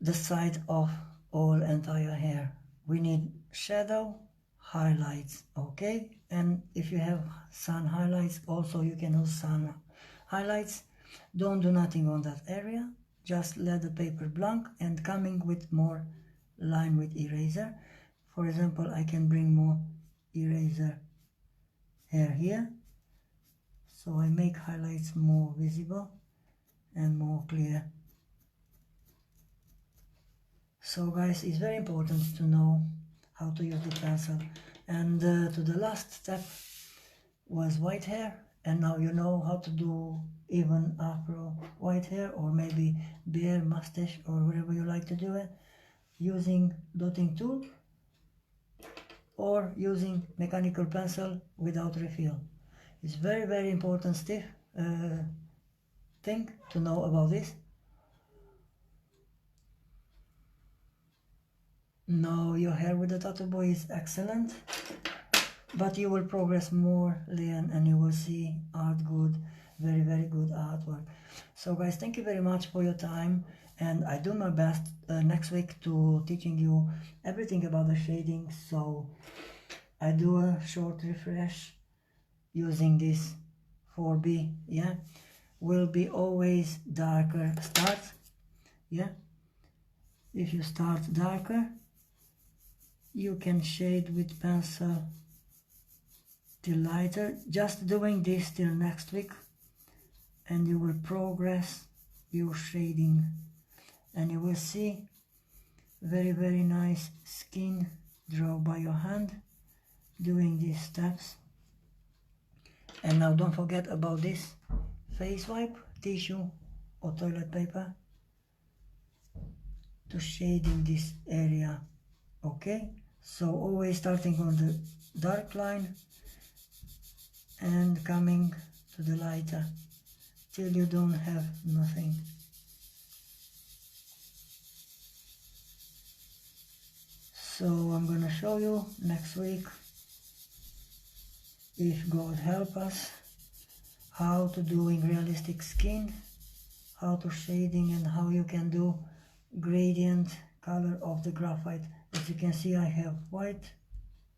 A: the side of all entire hair. We need shadow, highlights, okay? And if you have sun highlights, also you can use sun highlights. Don't do nothing on that area, just let the paper blank and coming with more line with eraser. For example, I can bring more eraser hair here, so I make highlights more visible and more clear. So guys, it's very important to know how to use the pencil. And to the last step was white hair, and now you know how to do even afro white hair, or maybe beard, mustache, or whatever you like to do it, using dotting tool or using mechanical pencil without refill. It's very important thing to know about this. No, your hair with the tattoo boy is excellent, but you will progress more, Leon, and you will see art good, very, very good artwork. So guys, thank you very much for your time, and I do my best next week to teaching you everything about the shading. So I do a short refresh using this 4B, yeah, will be always darker start, yeah. If you start darker, you can shade with pencil till lighter, just doing this till next week, and you will progress your shading, and you will see very, very nice skin draw by your hand doing these steps. And now don't forget about this face wipe, tissue or toilet paper to shading this area. Okay, so always starting on the dark line and coming to the lighter till you don't have nothing. So I'm gonna show you next week, if God help us, how to doing realistic skin, how to shading, and how you can do gradient color of the graphite. As you can see, I have white,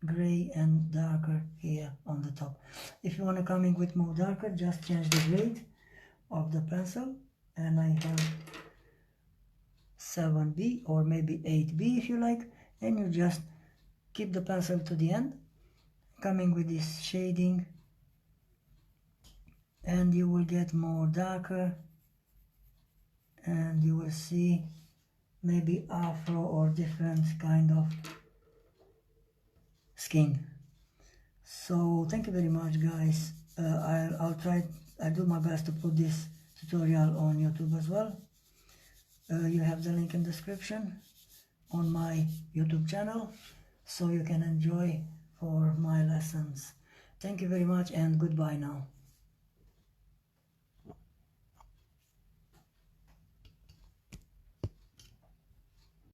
A: gray and darker here on the top. If you want to come in with more darker, just change the grade of the pencil, and I have 7B or maybe 8B if you like, and you just keep the pencil to the end, coming with this shading, and you will get more darker, and you will see maybe afro or different kind of skin. So thank you very much, guys. I'll do my best to put this tutorial on YouTube as well. You have the link in the description on my YouTube channel, so you can enjoy for my lessons. Thank you very much, and goodbye now.